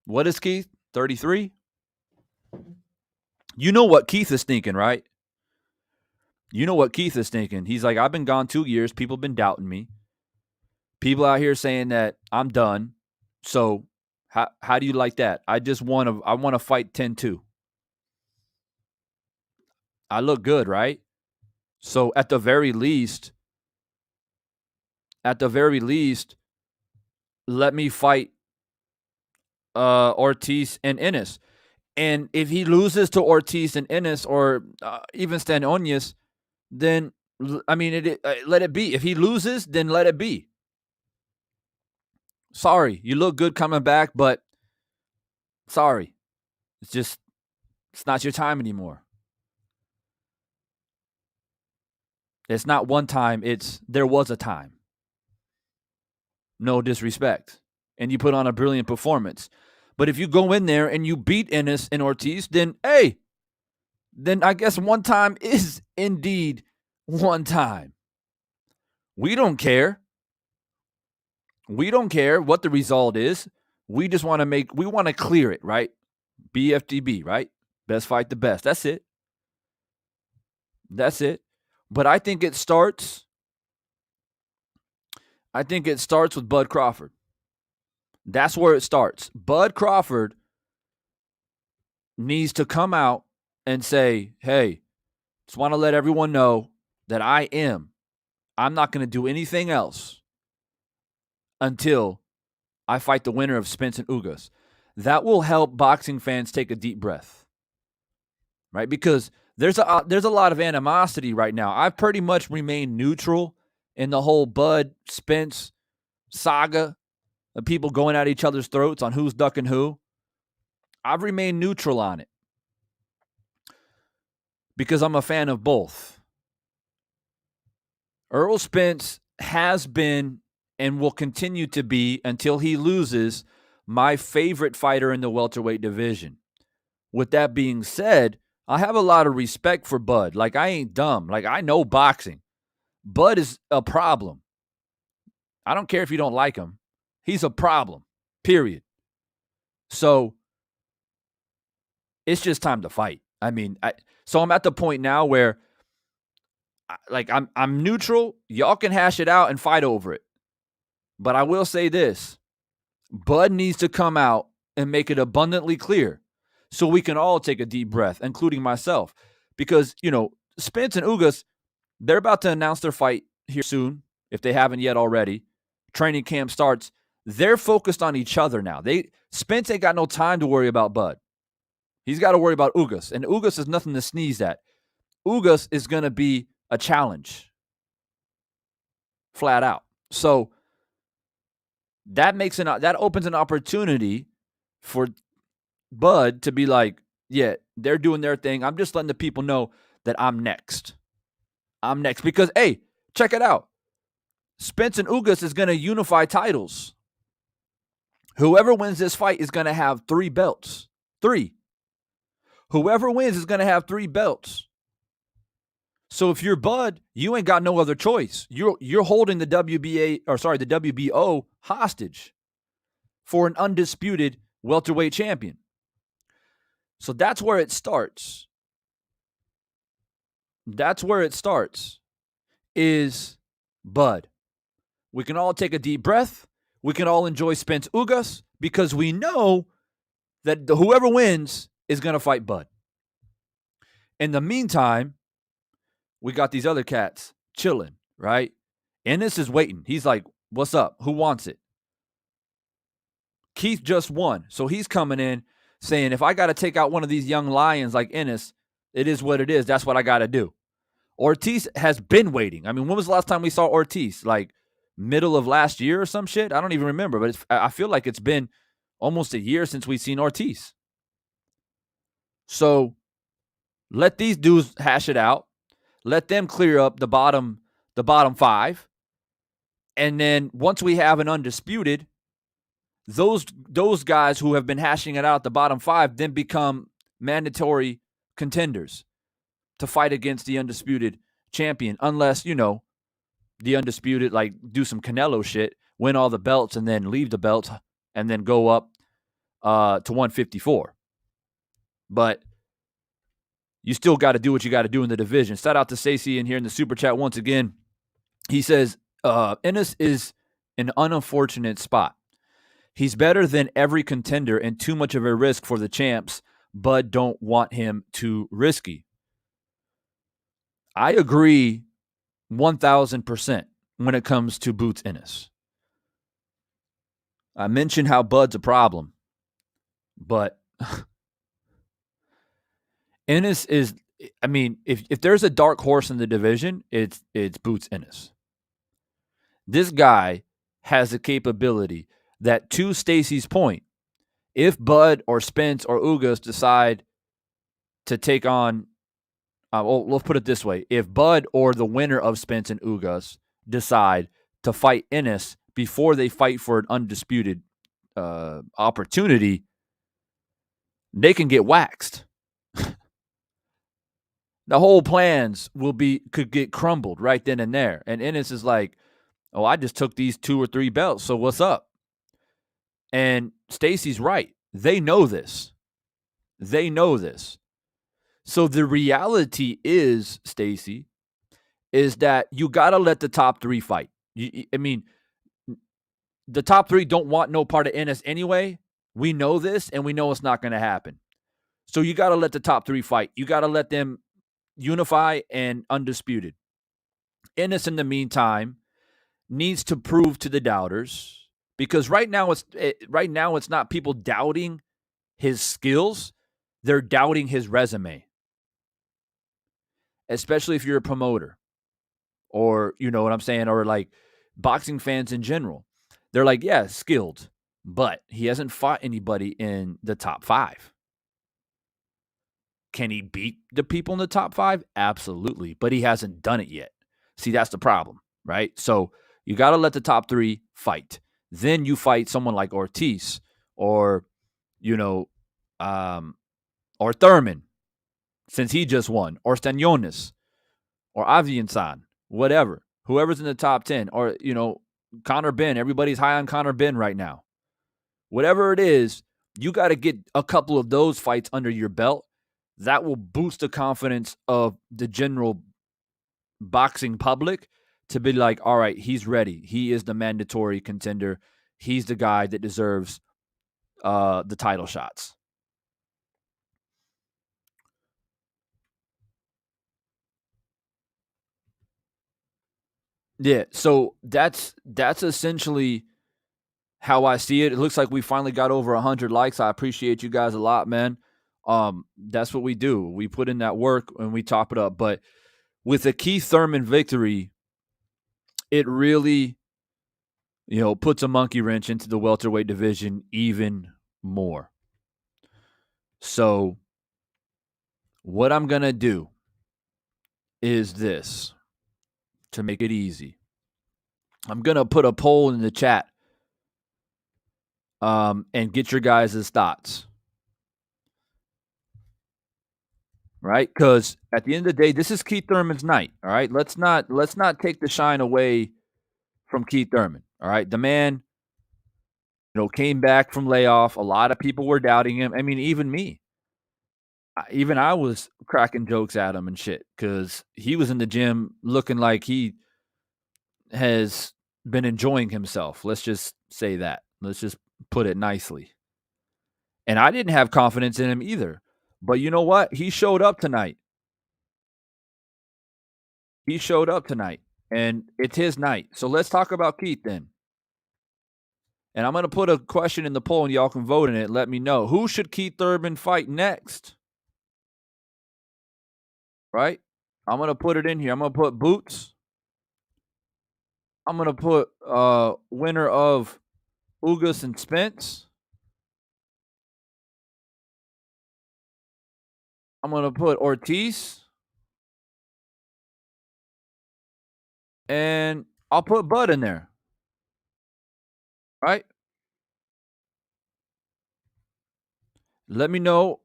What is Keith? 33? You know what Keith is thinking, right? You know what Keith is thinking. He's like, I've been gone 2 years. People have been doubting me. People out here saying that I'm done. So how do you like that? I want to fight 10-2. I look good, right? So at the very least, let me fight Ortiz and Ennis. And if he loses to Ortiz and Ennis, or even Stanonius, then, I mean, let it be. If he loses, then let it be. Sorry, you look good coming back, but sorry. It's not your time anymore. It's not one time, there was a time. No disrespect. And you put on a brilliant performance. But if you go in there and you beat Ennis and Ortiz, then hey, then I guess one time is indeed one time. We don't care. We don't care what the result is. We just want to clear it, right? BFDB, right? Best fight the best. That's it. That's it. But I think it starts with Bud Crawford. That's where it starts. Bud Crawford needs to come out and say, hey, just want to let everyone know that I'm not going to do anything else until I fight the winner of Spence and Ugas. That will help boxing fans take a deep breath, right? Because there's a lot of animosity right now. I've pretty much remained neutral in the whole Bud Spence saga of people going at each other's throats on who's ducking who. I've remained neutral on it because I'm a fan of both. Errol Spence has been and will continue to be, until he loses, my favorite fighter in the welterweight division. With that being said, I have a lot of respect for Bud. Like, I ain't dumb. Like, I know boxing. Bud is a problem. I don't care if you don't like him. He's a problem, period. So it's just time to fight. I mean, so I'm at the point now where, like, I'm neutral. Y'all can hash it out and fight over it. But I will say this. Bud needs to come out and make it abundantly clear so we can all take a deep breath, including myself. Because, Spence and Ugas, they're about to announce their fight here soon, if they haven't yet already. Training camp starts. They're focused on each other now. Spence ain't got no time to worry about Bud. He's got to worry about Ugas. And Ugas is nothing to sneeze at. Ugas is going to be a challenge. Flat out. So that opens an opportunity for Bud to be like, yeah, they're doing their thing. I'm just letting the people know that I'm next. I'm next. Because, hey, check it out. Spence and Ugas is going to unify titles. Whoever wins this fight is going to have 3 belts. 3. Whoever wins is going to have 3 belts. So if you're Bud, you ain't got no other choice. You're holding the WBO hostage for an undisputed welterweight champion. So that's where it starts. That's where it starts, is Bud. We can all take a deep breath. We can all enjoy Spence Ugas because we know that whoever wins is going to fight Bud. In the meantime, we got these other cats chilling, right? Ennis is waiting. He's like, what's up? Who wants it? Keith just won. So he's coming in saying, if I got to take out one of these young lions like Ennis, it is what it is. That's what I got to do. Ortiz has been waiting. I mean, when was the last time we saw Ortiz? Like middle of last year or some shit? I don't even remember, but I feel like it's been almost a year since we've seen Ortiz. So let these dudes hash it out. Let them clear up the bottom 5. And then once we have an undisputed, those guys who have been hashing it out at the bottom 5 then become mandatory contenders to fight against the undisputed champion, unless, the undisputed, like, do some Canelo shit, win all the belts and then leave the belts and then go up to 154. But you still got to do what you got to do in the division. Shout out to Stacey in here in the super chat once again. He says, Ennis is an unfortunate spot. He's better than every contender and too much of a risk for the champs, but don't want him too risky. I agree 1,000% when it comes to Boots Ennis. I mentioned how Bud's a problem, but Ennis is, I mean, if there's a dark horse in the division, it's Boots Ennis. This guy has the capability that, to Stacey's point, if Bud or Spence or Ugas decide to take on, let's put it this way. If Bud or the winner of Spence and Ugas decide to fight Ennis before they fight for an undisputed opportunity, they can get waxed. The whole plans could get crumbled right then and there. And Ennis is like, oh, I just took these 2 or 3 belts, so what's up? And Stacy's right. They know this. They know this. So the reality is, Stacy, is that you got to let the top 3 fight. I mean, the top 3 don't want no part of Ennis anyway. We know this, and we know it's not going to happen. So you got to let the top 3 fight. You got to let them unify and undisputed. Ennis, in the meantime, needs to prove to the doubters, because right now it's not people doubting his skills, they're doubting his resume. Especially if you're a promoter, or you know what I'm saying, or like boxing fans in general. They're like, yeah, skilled, but he hasn't fought anybody in the top 5. Can he beat the people in the top 5? Absolutely, but he hasn't done it yet. See, that's the problem, right? So you got to let the top 3 fight. Then you fight someone like Ortiz, or, you know, or Thurman, since he just won, or Stanionis, or Aviansan, whatever. Whoever's in the top 10, or, you know, Conor Benn. Everybody's high on Conor Benn right now. Whatever it is, you got to get a couple of those fights under your belt. That will boost the confidence of the general boxing public to be like, all right, he's ready. He is the mandatory contender. He's the guy that deserves the title shots. Yeah, so that's essentially how I see it. It looks like we finally got over 100 likes. I appreciate you guys a lot, man. That's what we do. We put in that work and we top it up. But with the Keith Thurman victory, it really, you know, puts a monkey wrench into the welterweight division even more. So what I'm going to do is this, to make it easy. I'm going to put a poll in the chat and get your guys' thoughts. Right? Because at the end of the day, this is Keith Thurman's night. All right. Let's not take the shine away from Keith Thurman. All right. The man, you know, came back from layoff. A lot of people were doubting him. I mean, even me. Even I was cracking jokes at him and shit, because he was in the gym looking like he has been enjoying himself. Let's just say that. Let's just put it nicely. And I didn't have confidence in him either. But you know what? He showed up tonight. He showed up tonight, and it's his night. So let's talk about Keith then. And I'm going to put a question in the poll, and y'all can vote in it. Let me know. Who should Keith Thurman fight next? Right? I'm going to put it in here. I'm going to put Boots. I'm going to put winner of Ugas and Spence. I'm going to put Ortiz. And I'll put Bud in there. Right? Let me know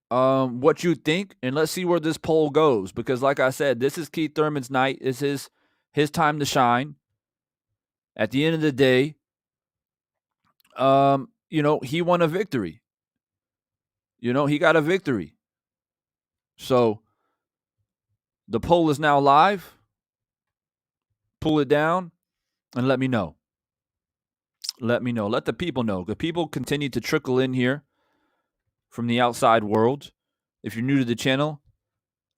what you think, and let's see where this poll goes. Because like I said, this is Keith Thurman's night. This is his time to shine. At the end of the day, you know, he won a victory. You know, he got a victory. So the poll is now live. Pull it down and let me know. Let me know. Let the people know. The people continue to trickle in here from the outside world. If you're new to the channel,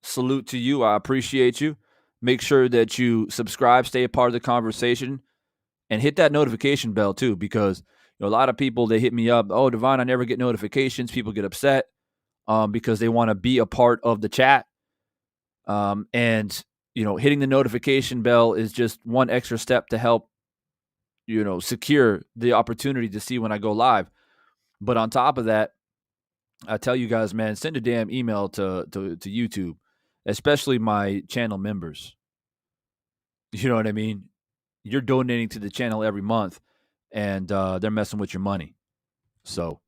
salute to you. I appreciate you. Make sure that you subscribe, stay a part of the conversation, and hit that notification bell too, because you know, a lot of people, they hit me up. Oh, Devon, I never get notifications. People get upset because they want to be a part of the chat. And, you know, hitting the notification bell is just one extra step to help, you know, secure the opportunity to see when I go live. But on top of that, I tell you guys, man, send a damn email to YouTube, especially my channel members. You know what I mean? You're donating to the channel every month, and they're messing with your money. So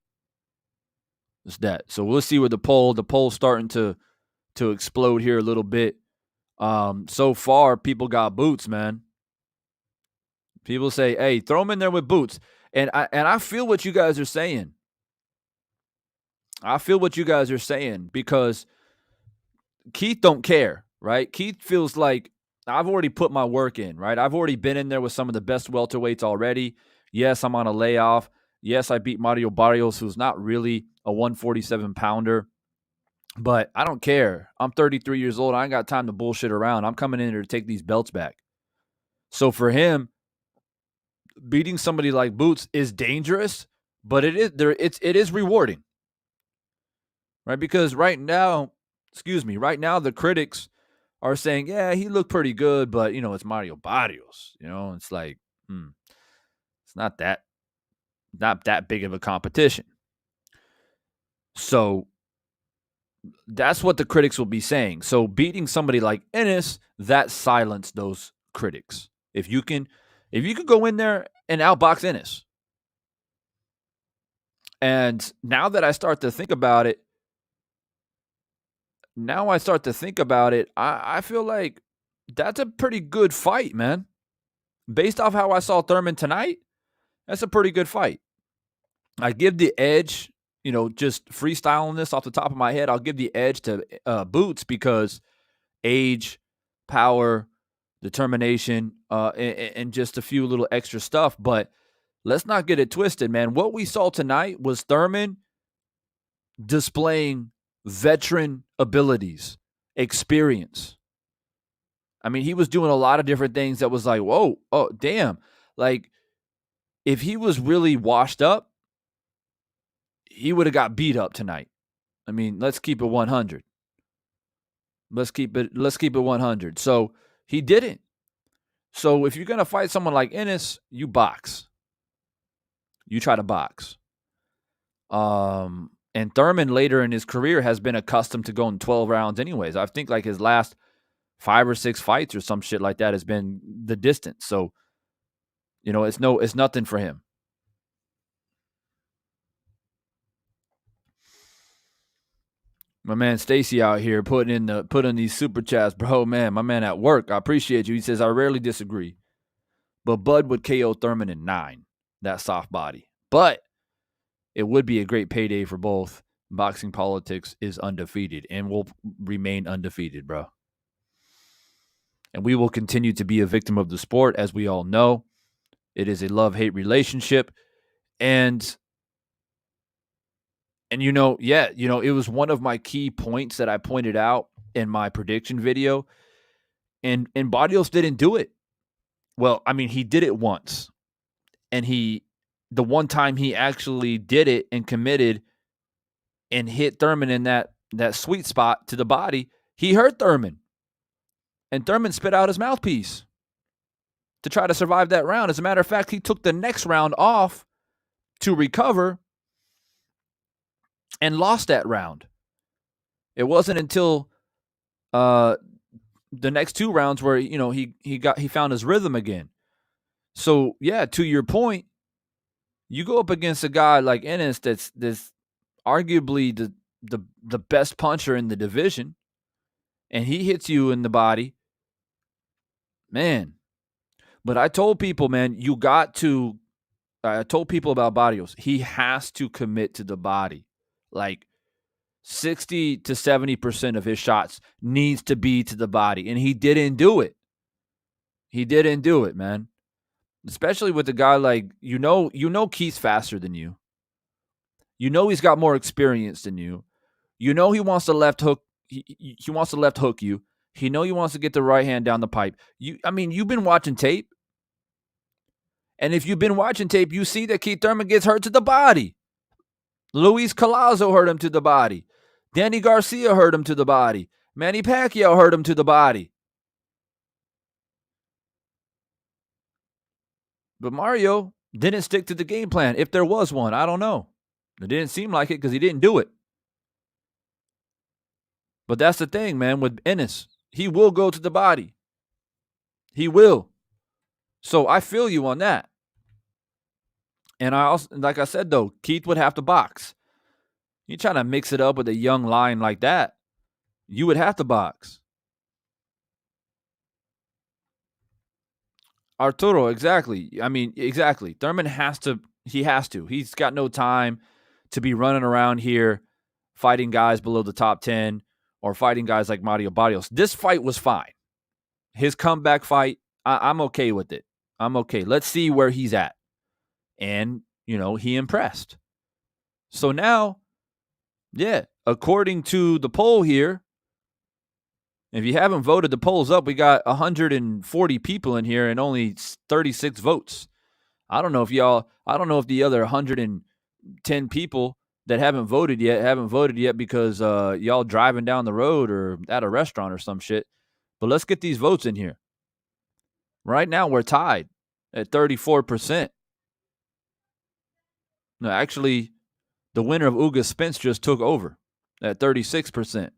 It's that. So we'll see with the poll's starting to explode here a little bit. So far, people got Boots, man. People say, hey, throw him in there with Boots. And I feel what you guys are saying. I feel what you guys are saying because Keith don't care, right? Keith feels like I've already put my work in, right? I've already been in there with some of the best welterweights already. Yes, I'm on a layoff. Yes, I beat Mario Barrios, who's not really a 147-pounder. But I don't care. I'm 33 years old. I ain't got time to bullshit around. I'm coming in here to take these belts back. So for him, beating somebody like Boots is dangerous, but it is rewarding. Right? Because right now, the critics are saying, yeah, he looked pretty good, but it's Mario Barrios. It's like, it's not that big of a competition. So that's what the critics will be saying. So beating somebody like Ennis, that silenced those critics. If you can go in there and outbox Ennis. And now that I start to think about it, I feel like that's a pretty good fight, man. Based off how I saw Thurman tonight, that's a pretty good fight. I give the edge, just freestyling this off the top of my head, I'll give the edge to Boots because age, power, determination, and just a few little extra stuff. But let's not get it twisted, man. What we saw tonight was Thurman displaying veteran abilities, experience. I mean, he was doing a lot of different things that was like, whoa, oh, damn. Like, if he was really washed up, he would have got beat up tonight. I mean, let's keep it 100. Let's keep it 100. So he didn't. So if you're going to fight someone like Ennis, you box. You try to box. And Thurman later in his career has been accustomed to going 12 rounds anyways. I think like his last 5 or 6 fights or some shit like that has been the distance. So, it's nothing for him. My man Stacy out here putting these super chats, bro. Man, my man at work. I appreciate you. He says I rarely disagree, but Bud would KO Thurman in 9. That soft body, but it would be a great payday for both. Boxing politics is undefeated and will remain undefeated, bro. And we will continue to be a victim of the sport, as we all know. It is a love-hate relationship, and it was one of my key points that I pointed out in my prediction video, and Barrios didn't do it. Well, I mean, he did it once, and the one time he actually did it and committed and hit Thurman in that sweet spot to the body, he hurt Thurman, and Thurman spit out his mouthpiece to try to survive that round. As a matter of fact, he took the next round off to recover and lost that round. It wasn't until the next 2 rounds where he found his rhythm again. So yeah, to your point, you go up against a guy like Ennis that's arguably the best puncher in the division, and he hits you in the body, man. But I told people, man, I told people about Barrios. He has to commit to the body. Like 60 to 70% of his shots needs to be to the body. And he didn't do it. He didn't do it, man. Especially with a guy like, Keith's faster than you. He's got more experience than you. He wants to left hook. He wants to left hook you. He wants to get the right hand down the pipe. You've been watching tape. And if you've been watching tape, you see that Keith Thurman gets hurt to the body. Luis Collazo hurt him to the body. Danny Garcia hurt him to the body. Manny Pacquiao hurt him to the body. But Mario didn't stick to the game plan. If there was one, I don't know. It didn't seem like it because he didn't do it. But that's the thing, man, with Ennis. He will go to the body. He will. So I feel you on that. And I also, like I said, though, Keith would have to box. You trying to mix it up with a young lion like that, you would have to box. Arturo, exactly. I mean, exactly. Thurman has to. He has to. He's got no time to be running around here fighting guys below the top 10 or fighting guys like Mario Barrios. This fight was fine. His comeback fight, I'm okay with it. I'm okay. Let's see where he's at. And, he impressed. So now, yeah, according to the poll here, if you haven't voted the polls up, we got 140 people in here and only 36 votes. I don't know if the other 110 people that haven't voted yet because y'all driving down the road or at a restaurant or some shit. But let's get these votes in here. Right now, we're tied at 34%. No, actually, the winner of Ugas Spence just took over at 36%.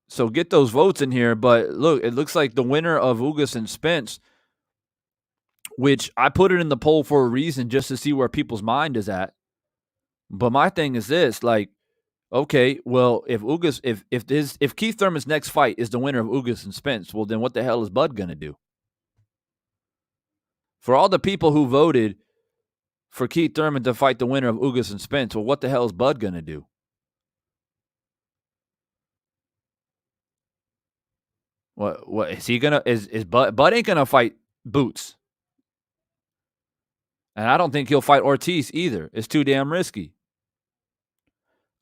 So get those votes in here. But look, it looks like the winner of Ugas and Spence, which I put it in the poll for a reason, just to see where people's mind is at. But my thing is this, like, okay, well, if Keith Thurman's next fight is the winner of Ugas and Spence, well, then what the hell is Bud going to do? For all the people who voted for Keith Thurman to fight the winner of Ugas and Spence, well, what the hell is Bud going to do? What is he gonna? Is Bud ain't gonna fight Boots, and I don't think he'll fight Ortiz either. It's too damn risky.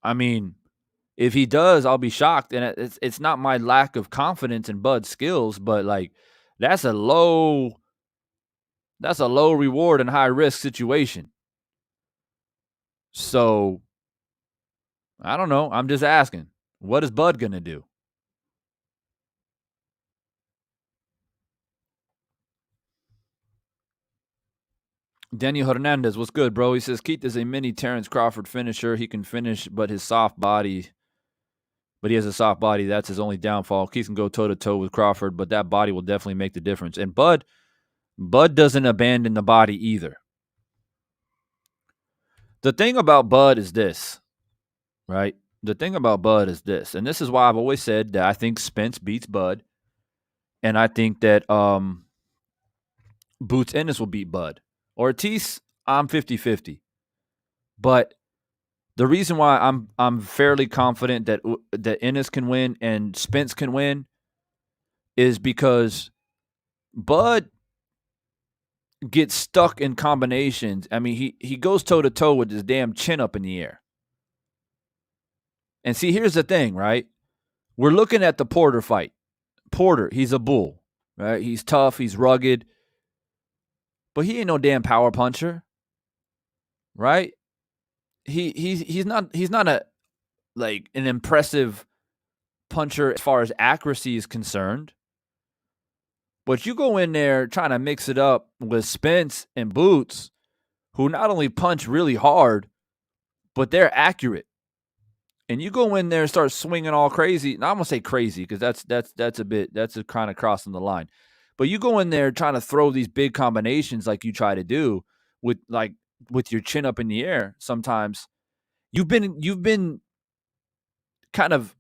I mean, if he does, I'll be shocked, and it's not my lack of confidence in Bud's skills, but like that's a low reward and high risk situation. So I don't know. I'm just asking, what is Bud gonna do? Daniel Hernandez, what's good, bro? He says Keith is a mini Terrence Crawford finisher. He can finish, but he has a soft body. That's his only downfall. Keith can go toe-to-toe with Crawford, but that body will definitely make the difference. And Bud doesn't abandon the body either. The thing about Bud is this, right? The thing about Bud is this, and this is why I've always said that I think Spence beats Bud, and I think that Boots Ennis will beat Bud. Ortiz, I'm 50-50. But the reason why I'm fairly confident that Ennis can win and Spence can win is because Bud gets stuck in combinations. I mean, he goes toe-to-toe with his damn chin up in the air. And see, here's the thing, right? We're looking at the Porter fight. Porter, he's a bull, right? He's tough, he's rugged, but he ain't no damn power puncher, right? He's not a like an impressive puncher as far as accuracy is concerned. But you go in there trying to mix it up with Spence and Boots, who not only punch really hard, but they're accurate. And you go in there and start swinging all crazy. Now I'm gonna say crazy because that's a kind of crossing the line. But you go in there trying to throw these big combinations like you try to do with your chin up in the air. Sometimes you've been kind of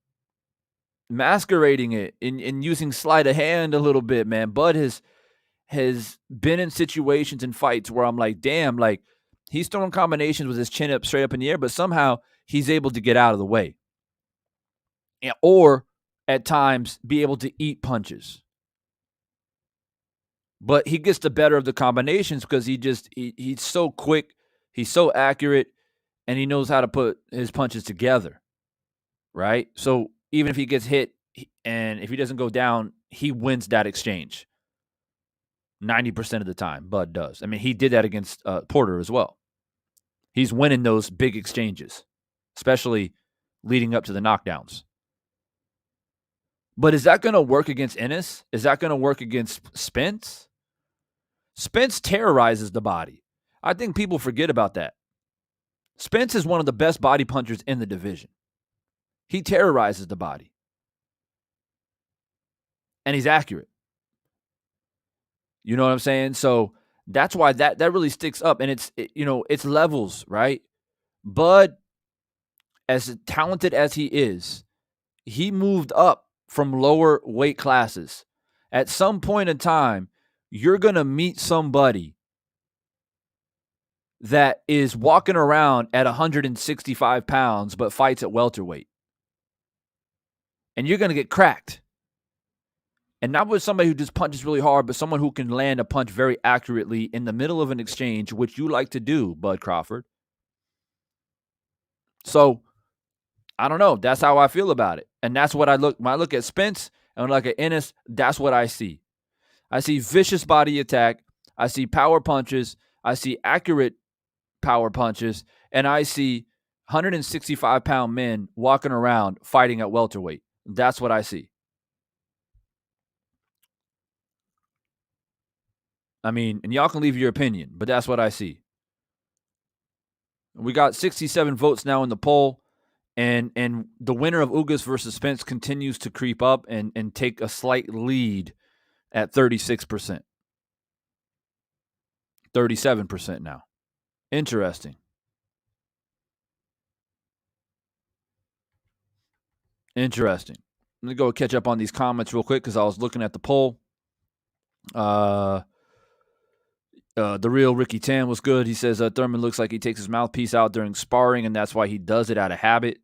masquerading it in using sleight of hand a little bit, man. Bud has been in situations and fights where I'm like, damn, like he's throwing combinations with his chin up straight up in the air, but somehow he's able to get out of the way. Or at times be able to eat punches. But he gets the better of the combinations because he's so quick, he's so accurate, and he knows how to put his punches together. Right? So even if he gets hit and if he doesn't go down, he wins that exchange. 90% of the time, Bud does. I mean, he did that against Porter as well. He's winning those big exchanges, especially leading up to the knockdowns. But is that going to work against Ennis? Is that going to work against Spence? Spence terrorizes the body. I think people forget about that. Spence is one of the best body punchers in the division. He terrorizes the body. And he's accurate. You know what I'm saying? So That's why that really sticks up, and it's levels, right? Bud, as talented as he moved up from lower weight classes. At some point in time, you're going to meet somebody that is walking around at 165 pounds but fights at welterweight. And you're going to get cracked. And not with somebody who just punches really hard, but someone who can land a punch very accurately in the middle of an exchange, which you like to do, Bud Crawford. So, I don't know. That's how I feel about it. And that's what I look. When I look at Spence and I look at Ennis, that's what I see. I see vicious body attack. I see power punches. I see accurate power punches. And I see 165-pound men walking around fighting at welterweight. That's what I see. I mean, and y'all can leave your opinion, but that's what I see. We got 67 votes now in the poll. And the winner of Ugas versus Spence continues to creep up and take a slight lead at 36%. 37% now. Interesting. Interesting. Let me go catch up on these comments real quick because I was looking at the poll. The real Ricky Tan was good. He says Thurman looks like he takes his mouthpiece out during sparring, and that's why he does it out of habit.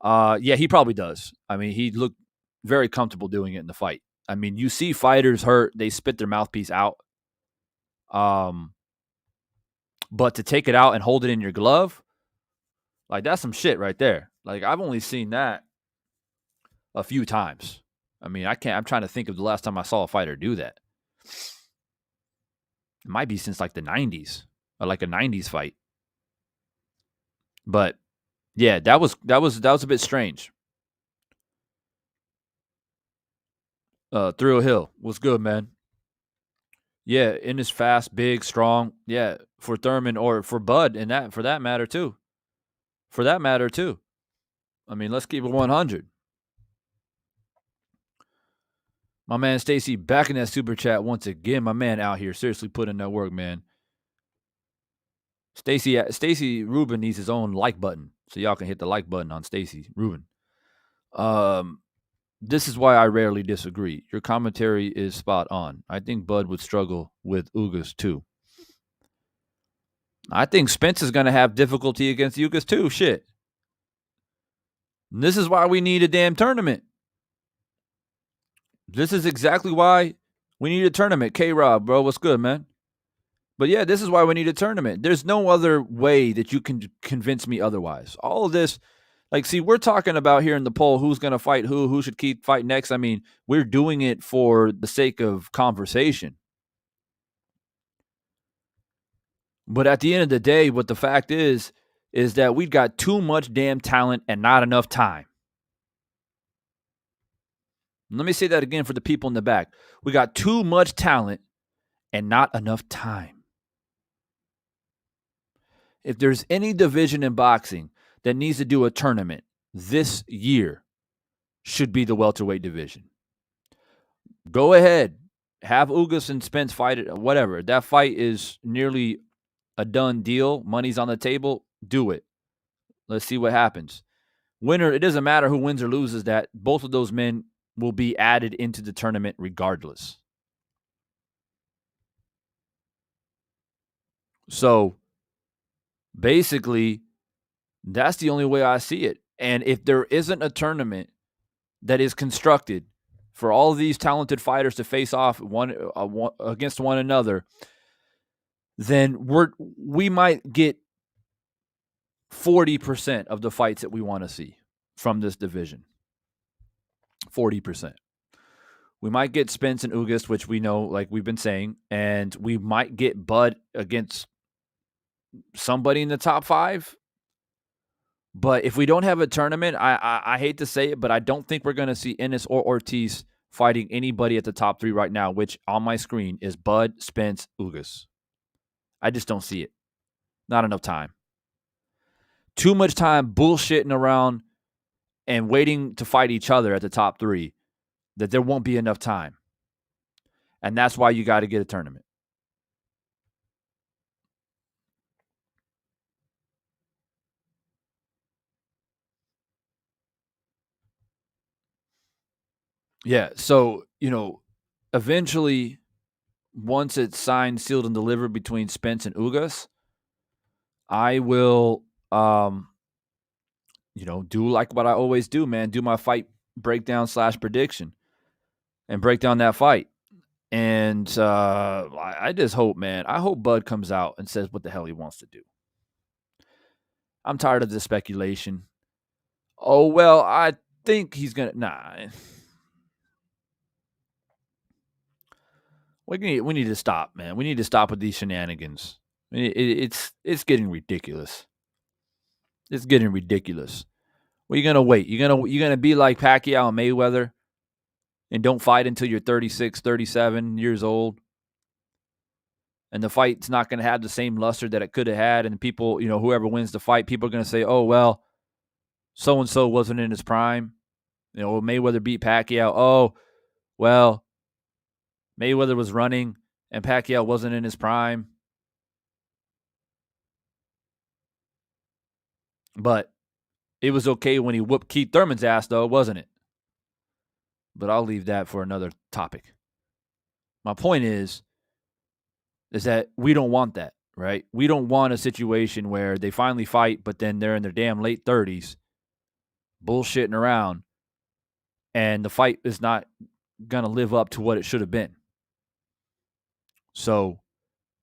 Yeah, he probably does. I mean, he looked very comfortable doing it in the fight. I mean, you see fighters hurt, they spit their mouthpiece out. But to take it out and hold it in your glove, like that's some shit right there. Like I've only seen that a few times. I mean, I'm trying to think of the last time I saw a fighter do that. It might be since like the 90s or like a 90s fight. But yeah, that was a bit strange. Thrill Hill was good, man. Yeah, in his fast, big, strong. Yeah, for Thurman or for Bud, and that for that matter too. I mean, let's keep it 100. My man Stacy back in that super chat once again. My man out here seriously putting in that work, man. Stacy Rubin needs his own like button, so y'all can hit the like button on Stacy Rubin. This is why I rarely disagree. Your commentary is spot on. I think Bud would struggle with Ugas too. I think Spence is going to have difficulty against Ugas too. Shit. And this is why we need a damn tournament. This is exactly why we need a tournament. K-Rob, bro, what's good, man? But yeah, this is why we need a tournament. There's no other way that you can convince me otherwise. All of this, like, see, we're talking about here in the poll who's going to fight who should keep fight next. I mean, we're doing it for the sake of conversation. But at the end of the day, what the fact is that we've got too much damn talent and not enough time. Let me say that again for the people in the back. We got too much talent and not enough time. If there's any division in boxing that needs to do a tournament this year, should be the welterweight division. Go ahead. Have Ugas and Spence fight it, whatever. That fight is nearly a done deal. Money's on the table. Do it. Let's see what happens. Winner, it doesn't matter who wins or loses that. Both of those men will be added into the tournament regardless. So basically, that's the only way I see it. And if there isn't a tournament that is constructed for all of these talented fighters to face off one against one another, then we might get 40% of the fights that we want to see from this division. 40%. We might get Spence and Ugas, which we know, like we've been saying, and we might get Bud against somebody in the top 5. But if we don't have a tournament, I hate to say it, but I don't think we're going to see Ennis or Ortiz fighting anybody at the top 3 right now, which on my screen is Bud, Spence, Ugas. I just don't see it. Not enough time. Too much time bullshitting around and waiting to fight each other at the top 3 that there won't be enough time. And that's why you got to get a tournament. Yeah. So, eventually, once it's signed, sealed, and delivered between Spence and Ugas, I will, do like what I always do, man. Do my fight breakdown / prediction and break down that fight. And I just hope, man. I hope Bud comes out and says what the hell he wants to do. I'm tired of this speculation. Oh, well, I think he's going to. Nah. We need to stop, man. We need to stop with these shenanigans. It's getting ridiculous. It's getting ridiculous. Well, you're gonna wait. You're gonna be like Pacquiao and Mayweather, and don't fight until you're 36, 37 years old, and the fight's not gonna have the same luster that it could have had. And people, whoever wins the fight, people are gonna say, "Oh well, so and so wasn't in his prime." Mayweather beat Pacquiao. Oh well, Mayweather was running and Pacquiao wasn't in his prime. But it was okay when he whooped Keith Thurman's ass, though, wasn't it? But I'll leave that for another topic. My point is that we don't want that, right? We don't want a situation where they finally fight, but then they're in their damn late 30s, bullshitting around, and the fight is not going to live up to what it should have been. So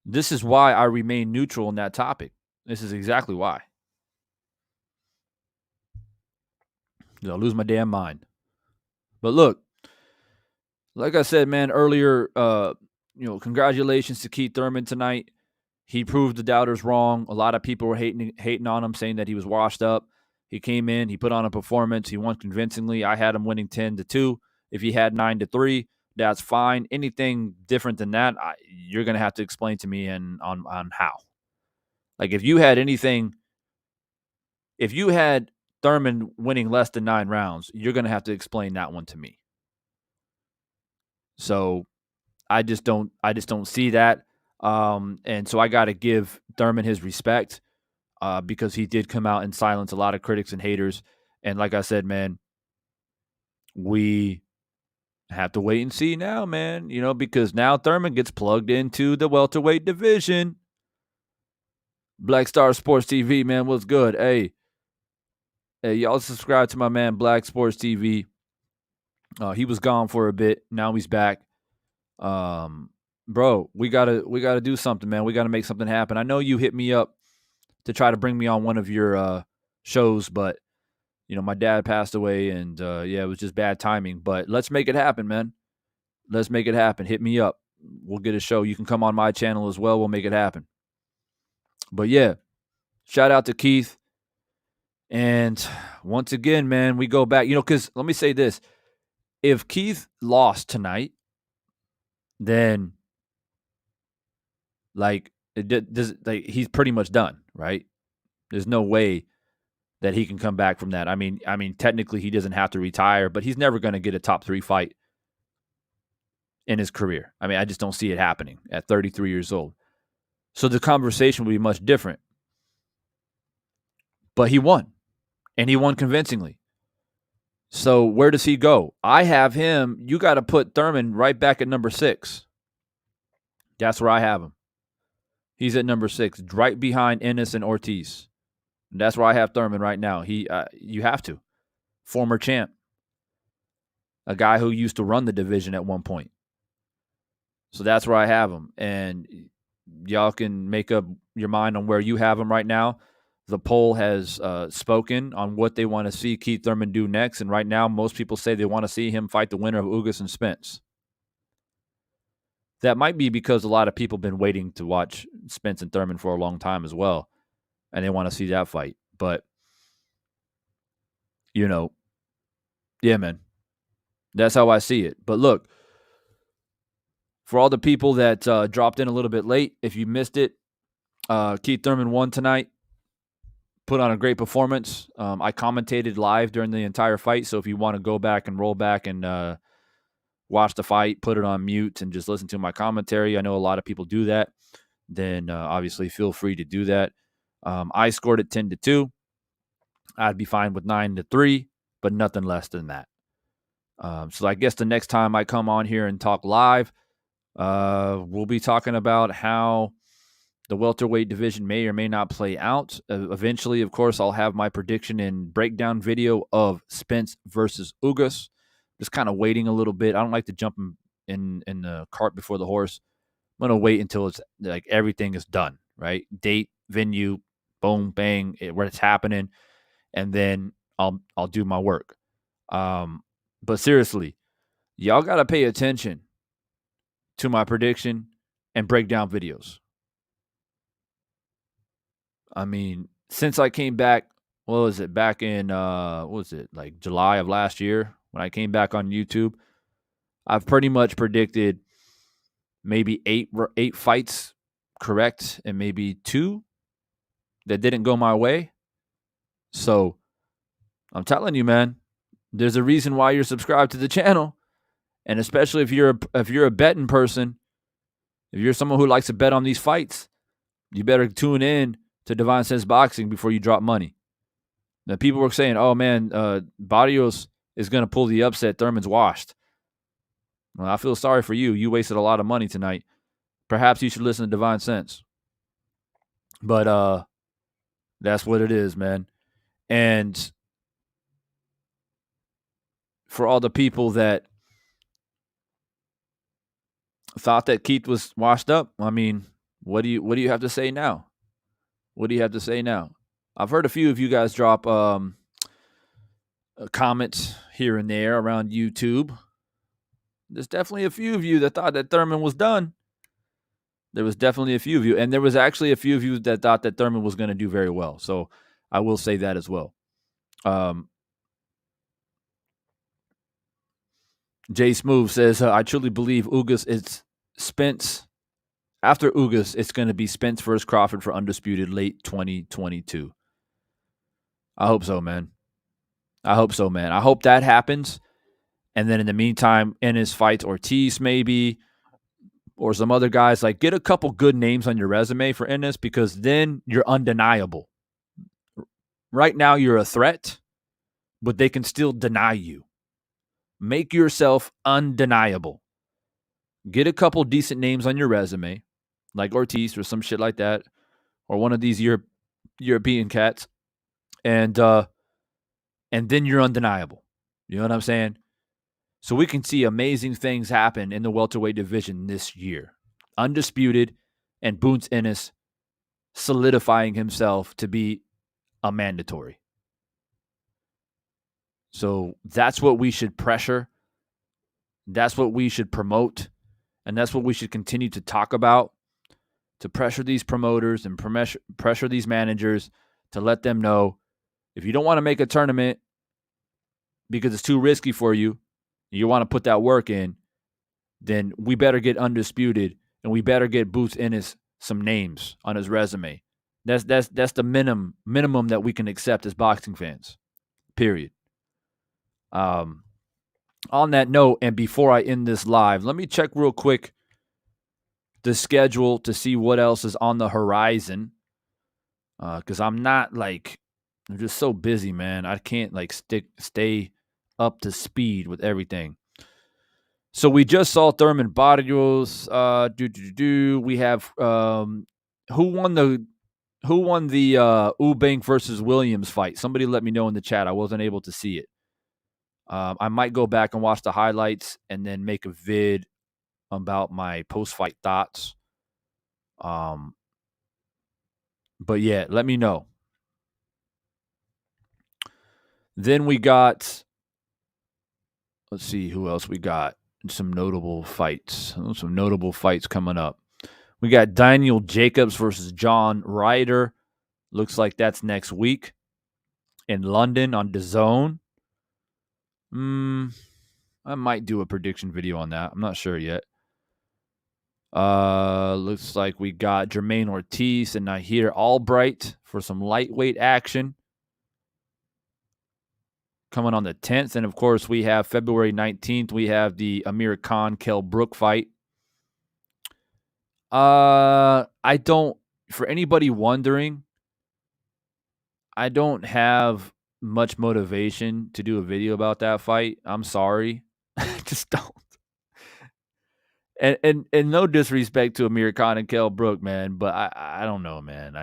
this is why I remain neutral on that topic. This is exactly why. I'll lose my damn mind. But look, like I said, man, earlier, congratulations to Keith Thurman tonight. He proved the doubters wrong. A lot of people were hating on him, saying that he was washed up. He came in, he put on a performance, he won convincingly. I had him winning 10-2. If he had 9-3, that's fine. Anything different than that, you're gonna have to explain to me on how. Like if you had Thurman winning less than 9 rounds, you're gonna have to explain that one to me. So I just don't see that. And so I got to give Thurman his respect because he did come out and silence a lot of critics and haters. And like I said, man, we have to wait and see now, man, because now Thurman gets plugged into the welterweight division. Black Star Sports TV, man, what's good? Hey, y'all subscribe to my man Black Sports TV. He was gone for a bit. Now he's back. Bro, we gotta do something, man. We gotta make something happen. I know you hit me up to try to bring me on one of your shows, but my dad passed away, and it was just bad timing. But let's make it happen, man. Let's make it happen. Hit me up. We'll get a show. You can come on my channel as well. We'll make it happen. But yeah, shout out to Keith. And once again, man, we go back, because let me say this. If Keith lost tonight, then he's pretty much done, right? There's no way that he can come back from that. I mean, technically he doesn't have to retire, but he's never going to get a top 3 fight in his career. I mean, I just don't see it happening at 33 years old. So the conversation will be much different. But he won, and he won convincingly. So where does he go? I have him. You got to put Thurman right back at number 6. That's where I have him. He's at number 6, right behind Ennis and Ortiz. And that's where I have Thurman right now. You have to. Former champ. A guy who used to run the division at one point. So that's where I have him. And y'all can make up your mind on where you have him right now. The poll has spoken on what they want to see Keith Thurman do next. And right now, most people say they want to see him fight the winner of Ugas and Spence. That might be because a lot of people have been waiting to watch Spence and Thurman for a long time as well. And they want to see that fight. But, yeah, man. That's how I see it. But look, for all the people that dropped in a little bit late, if you missed it, Keith Thurman won tonight. Put on a great performance. I commentated live during the entire fight, so if you want to go back and roll back and watch the fight, put it on mute, and just listen to my commentary, I know a lot of people do that, then obviously feel free to do that. I scored it 10-2. I'd be fine with 9-3, but nothing less than that. So I guess the next time I come on here and talk live, we'll be talking about how the welterweight division may or may not play out. Eventually, of course, I'll have my prediction and breakdown video of Spence versus Ugas. Just kind of waiting a little bit. I don't like to jump in the cart before the horse. I'm gonna wait until it's like everything is done, right? Date, venue, boom, bang, where it's happening, and then I'll do my work. But seriously, y'all gotta pay attention to my prediction and breakdown videos. I mean, since I came back, what was it? Back in what was it, like July of last year when I came back on YouTube, I've pretty much predicted maybe eight fights correct and maybe 2 that didn't go my way. So I'm telling you, man, there's a reason why you're subscribed to the channel, and especially if you're a betting person, if you're someone who likes to bet on these fights, you better tune in to Divine Sense Boxing before you drop money. Now, people were saying, "Oh man, Barrios is going to pull the upset. Thurman's washed." Well, I feel sorry for you. You wasted a lot of money tonight. Perhaps you should listen to Divine Sense. But that's what it is, man. And for all the people that thought that Keith was washed up, I mean, what do you have to say now? What do you have to say now? I've heard a few of you guys drop comments here and there around YouTube. There's definitely a few of you that thought that Thurman was done. There was definitely a few of you. And there was actually a few of you that thought that Thurman was going to do very well. So I will say that as well. Jay Smooth says, I truly believe Ugas is Spence. After Ugas, it's going to be Spence versus Crawford for undisputed late 2022. I hope so, man. I hope that happens. And then in the meantime, Ennis fights Ortiz maybe, or some other guys. Like, get a couple good names on your resume for Ennis, because then you're undeniable. Right now, you're a threat, but they can still deny you. Make yourself undeniable. Get a couple decent names on your resume, like Ortiz or some shit like that, or one of these European cats, and then you're undeniable. You know what I'm saying? So we can see amazing things happen in the welterweight division this year. Undisputed, and Boots Ennis solidifying himself to be a mandatory. So that's what we should pressure. That's what we should promote. And that's what we should continue to talk about, to pressure these promoters and pressure these managers to let them know, if you don't want to make a tournament because it's too risky for you, you want to put that work in, then we better get undisputed, and we better get Boots Ennis some names on his resume. That's the minimum that we can accept as boxing fans. Period. On that note, and before I end this live, let me check real quick the schedule to see what else is on the horizon. Because I'm just so busy, man. I can't stay up to speed with everything. So we just saw Thurman Barrios. We have who won the Eubank versus Williams fight? Somebody let me know in the chat. I wasn't able to see it. I might go back and watch the highlights and then make a vid about my post-fight thoughts. But yeah, let me know. Then we got, let's see who else we got. Some notable fights coming up. We got Daniel Jacobs versus John Ryder. Looks like that's next week in London on DAZN. I might do a prediction video on that. I'm not sure yet. Looks like we got Jermaine Ortiz and Nahir Albright for some lightweight action coming on the 10th. And, of course, we have February 19th. We have the Amir Khan Kell Brook fight. For anybody wondering, I don't have much motivation to do a video about that fight. I'm sorry. just don't. And no disrespect to Amir Khan and Kell Brook, man, but I don't know, man.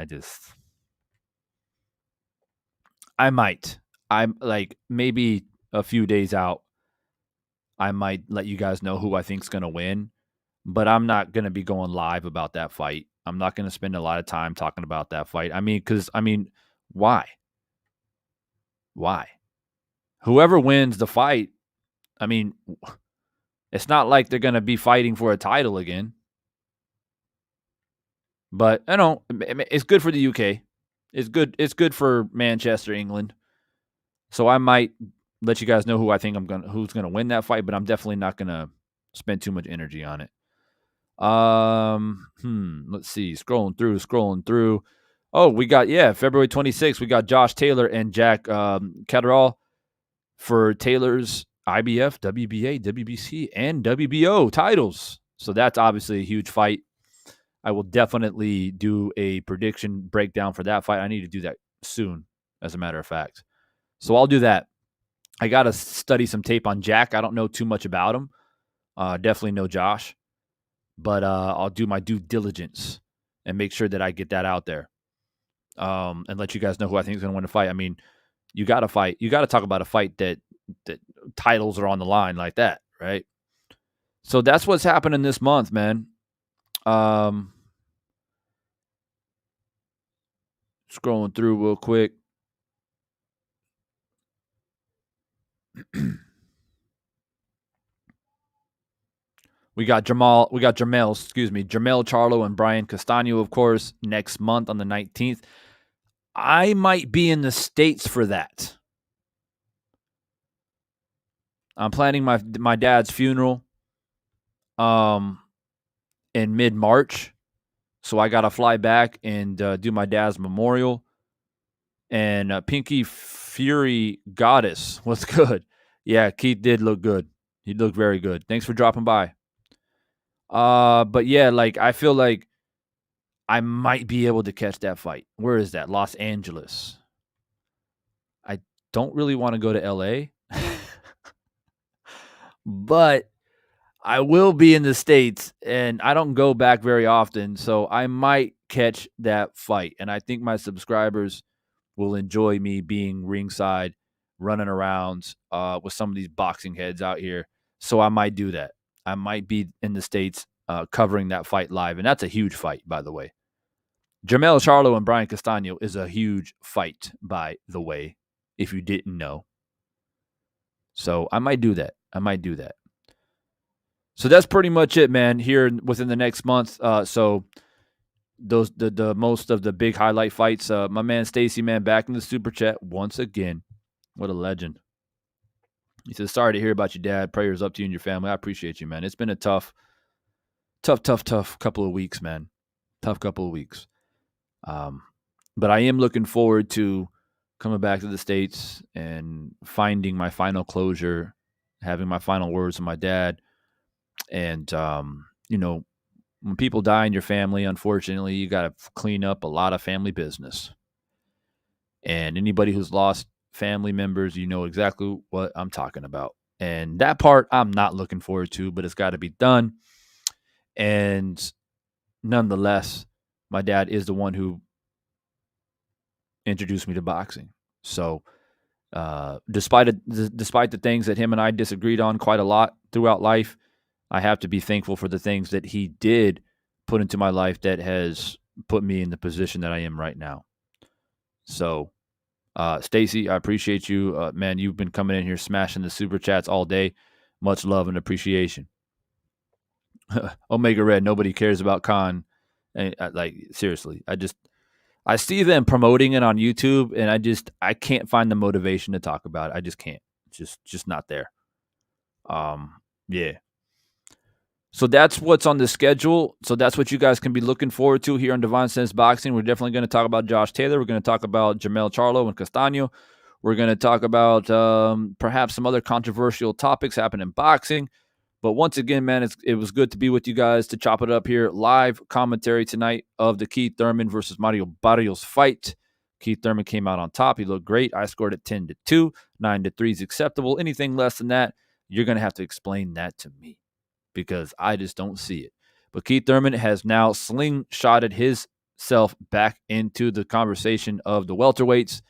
I might. I'm like maybe a few days out, I might let you guys know who I think's gonna win, but I'm not gonna be going live about that fight. I'm not gonna spend a lot of time talking about that fight. Why? Why? Whoever wins the fight, I mean, it's not like they're gonna be fighting for a title again. But I know it's good for the UK. It's good. It's good for Manchester, England. So I might let you guys know who I think who's gonna win that fight, but I'm definitely not gonna spend too much energy on it. Let's see. Scrolling through. Oh, we got February 26th. We got Josh Taylor and Jack Catterall for Taylor's IBF, WBA, WBC, and WBO titles. So that's obviously a huge fight. I will definitely do a prediction breakdown for that fight. I need to do that soon, as a matter of fact. So I'll do that. I got to study some tape on Jack. I don't know too much about him. Definitely know Josh. But I'll do my due diligence and make sure that I get that out there and let you guys know who I think is going to win the fight. I mean, you got to fight. You got to talk about a fight that titles are on the line like that, right? So that's what's happening this month, man. Scrolling through real quick. We got Jermell Charlo and Brian Castano, of course, next month on the 19th. I might be in the States for that. I'm planning my dad's funeral in mid-March. So I got to fly back and do my dad's memorial. And Pinky Fury Goddess was good. Yeah, Keith did look good. He looked very good. Thanks for dropping by. But yeah, like I feel like I might be able to catch that fight. Where is that? Los Angeles. I don't really want to go to LA. But I will be in the States, and I don't go back very often, so I might catch that fight. And I think my subscribers will enjoy me being ringside, running around with some of these boxing heads out here. So I might do that. I might be in the States covering that fight live, and that's a huge fight, by the way. Jermell Charlo and Brian Castano is a huge fight, by the way, if you didn't know. So I might do that. So that's pretty much it, man, here within the next month. So those the most of the big highlight fights. My man Stacy, man, back in the super chat once again. What a legend. He says, sorry to hear about your dad. Prayers up to you and your family. I appreciate you, man. It's been a tough couple of weeks, man. Tough couple of weeks. But I am looking forward to coming back to the States and finding my final closure, having my final words with my dad. And, when people die in your family, unfortunately, you got to clean up a lot of family business. And anybody who's lost family members, you know exactly what I'm talking about. And that part I'm not looking forward to, but it's got to be done. And nonetheless, my dad is the one who introduced me to boxing. So despite the things that him and I disagreed on quite a lot throughout life, I have to be thankful for the things that he did put into my life that has put me in the position that I am right now. So, Stacy, I appreciate you. Man, you've been coming in here smashing the super chats all day. Much love and appreciation. Omega Red, nobody cares about Khan. And, seriously, I see them promoting it on YouTube, and I can't find the motivation to talk about it. I just can't. It's just not there. Yeah. So that's what's on the schedule. So that's what you guys can be looking forward to here on Divine Sense Boxing. We're definitely going to talk about Josh Taylor. We're going to talk about Jermell Charlo and Castano. We're going to talk about perhaps some other controversial topics happening in boxing. But once again, man, it was good to be with you guys to chop it up here. Live commentary tonight of the Keith Thurman versus Mario Barrios fight. Keith Thurman came out on top. He looked great. I scored it 10-2. 9-3 is acceptable. Anything less than that, You're going to have to explain that to me because I just don't see it. But Keith Thurman has now slingshotted himself back into the conversation of the welterweights.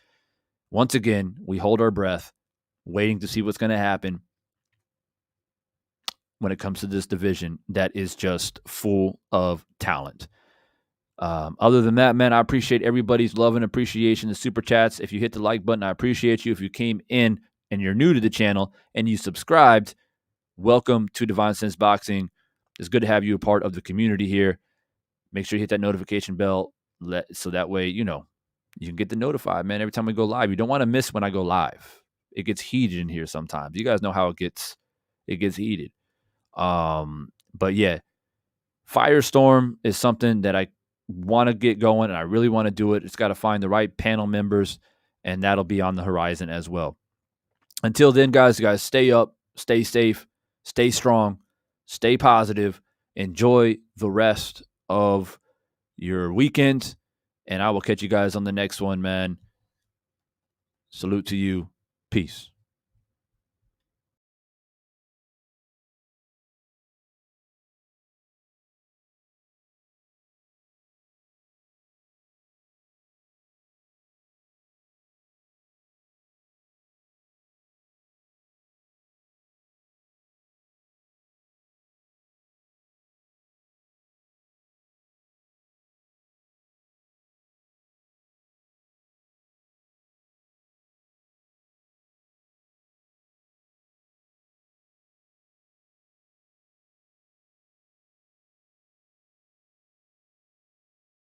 Once again, we hold our breath, waiting to see what's going to happen when it comes to this division that is just full of talent. Other than that, man, I appreciate everybody's love and appreciation, the super chats. If you hit the like button, I appreciate you. If you came in and you're new to the channel and you subscribed, welcome to Divine Sense Boxing. It's good to have you a part of the community here. Make sure you hit that notification bell so that way, you can get the notified, man, every time we go live. You don't want to miss when I go live. It gets heated in here sometimes. You guys know how it gets heated. But yeah, Firestorm is something that I want to get going, and I really want to do it. It's got to find the right panel members, and that'll be on the horizon as well. Until then, guys, stay up, stay safe, stay strong, stay positive, enjoy the rest of your weekend, and I will catch you guys on the next one, man. Salute to you. Peace.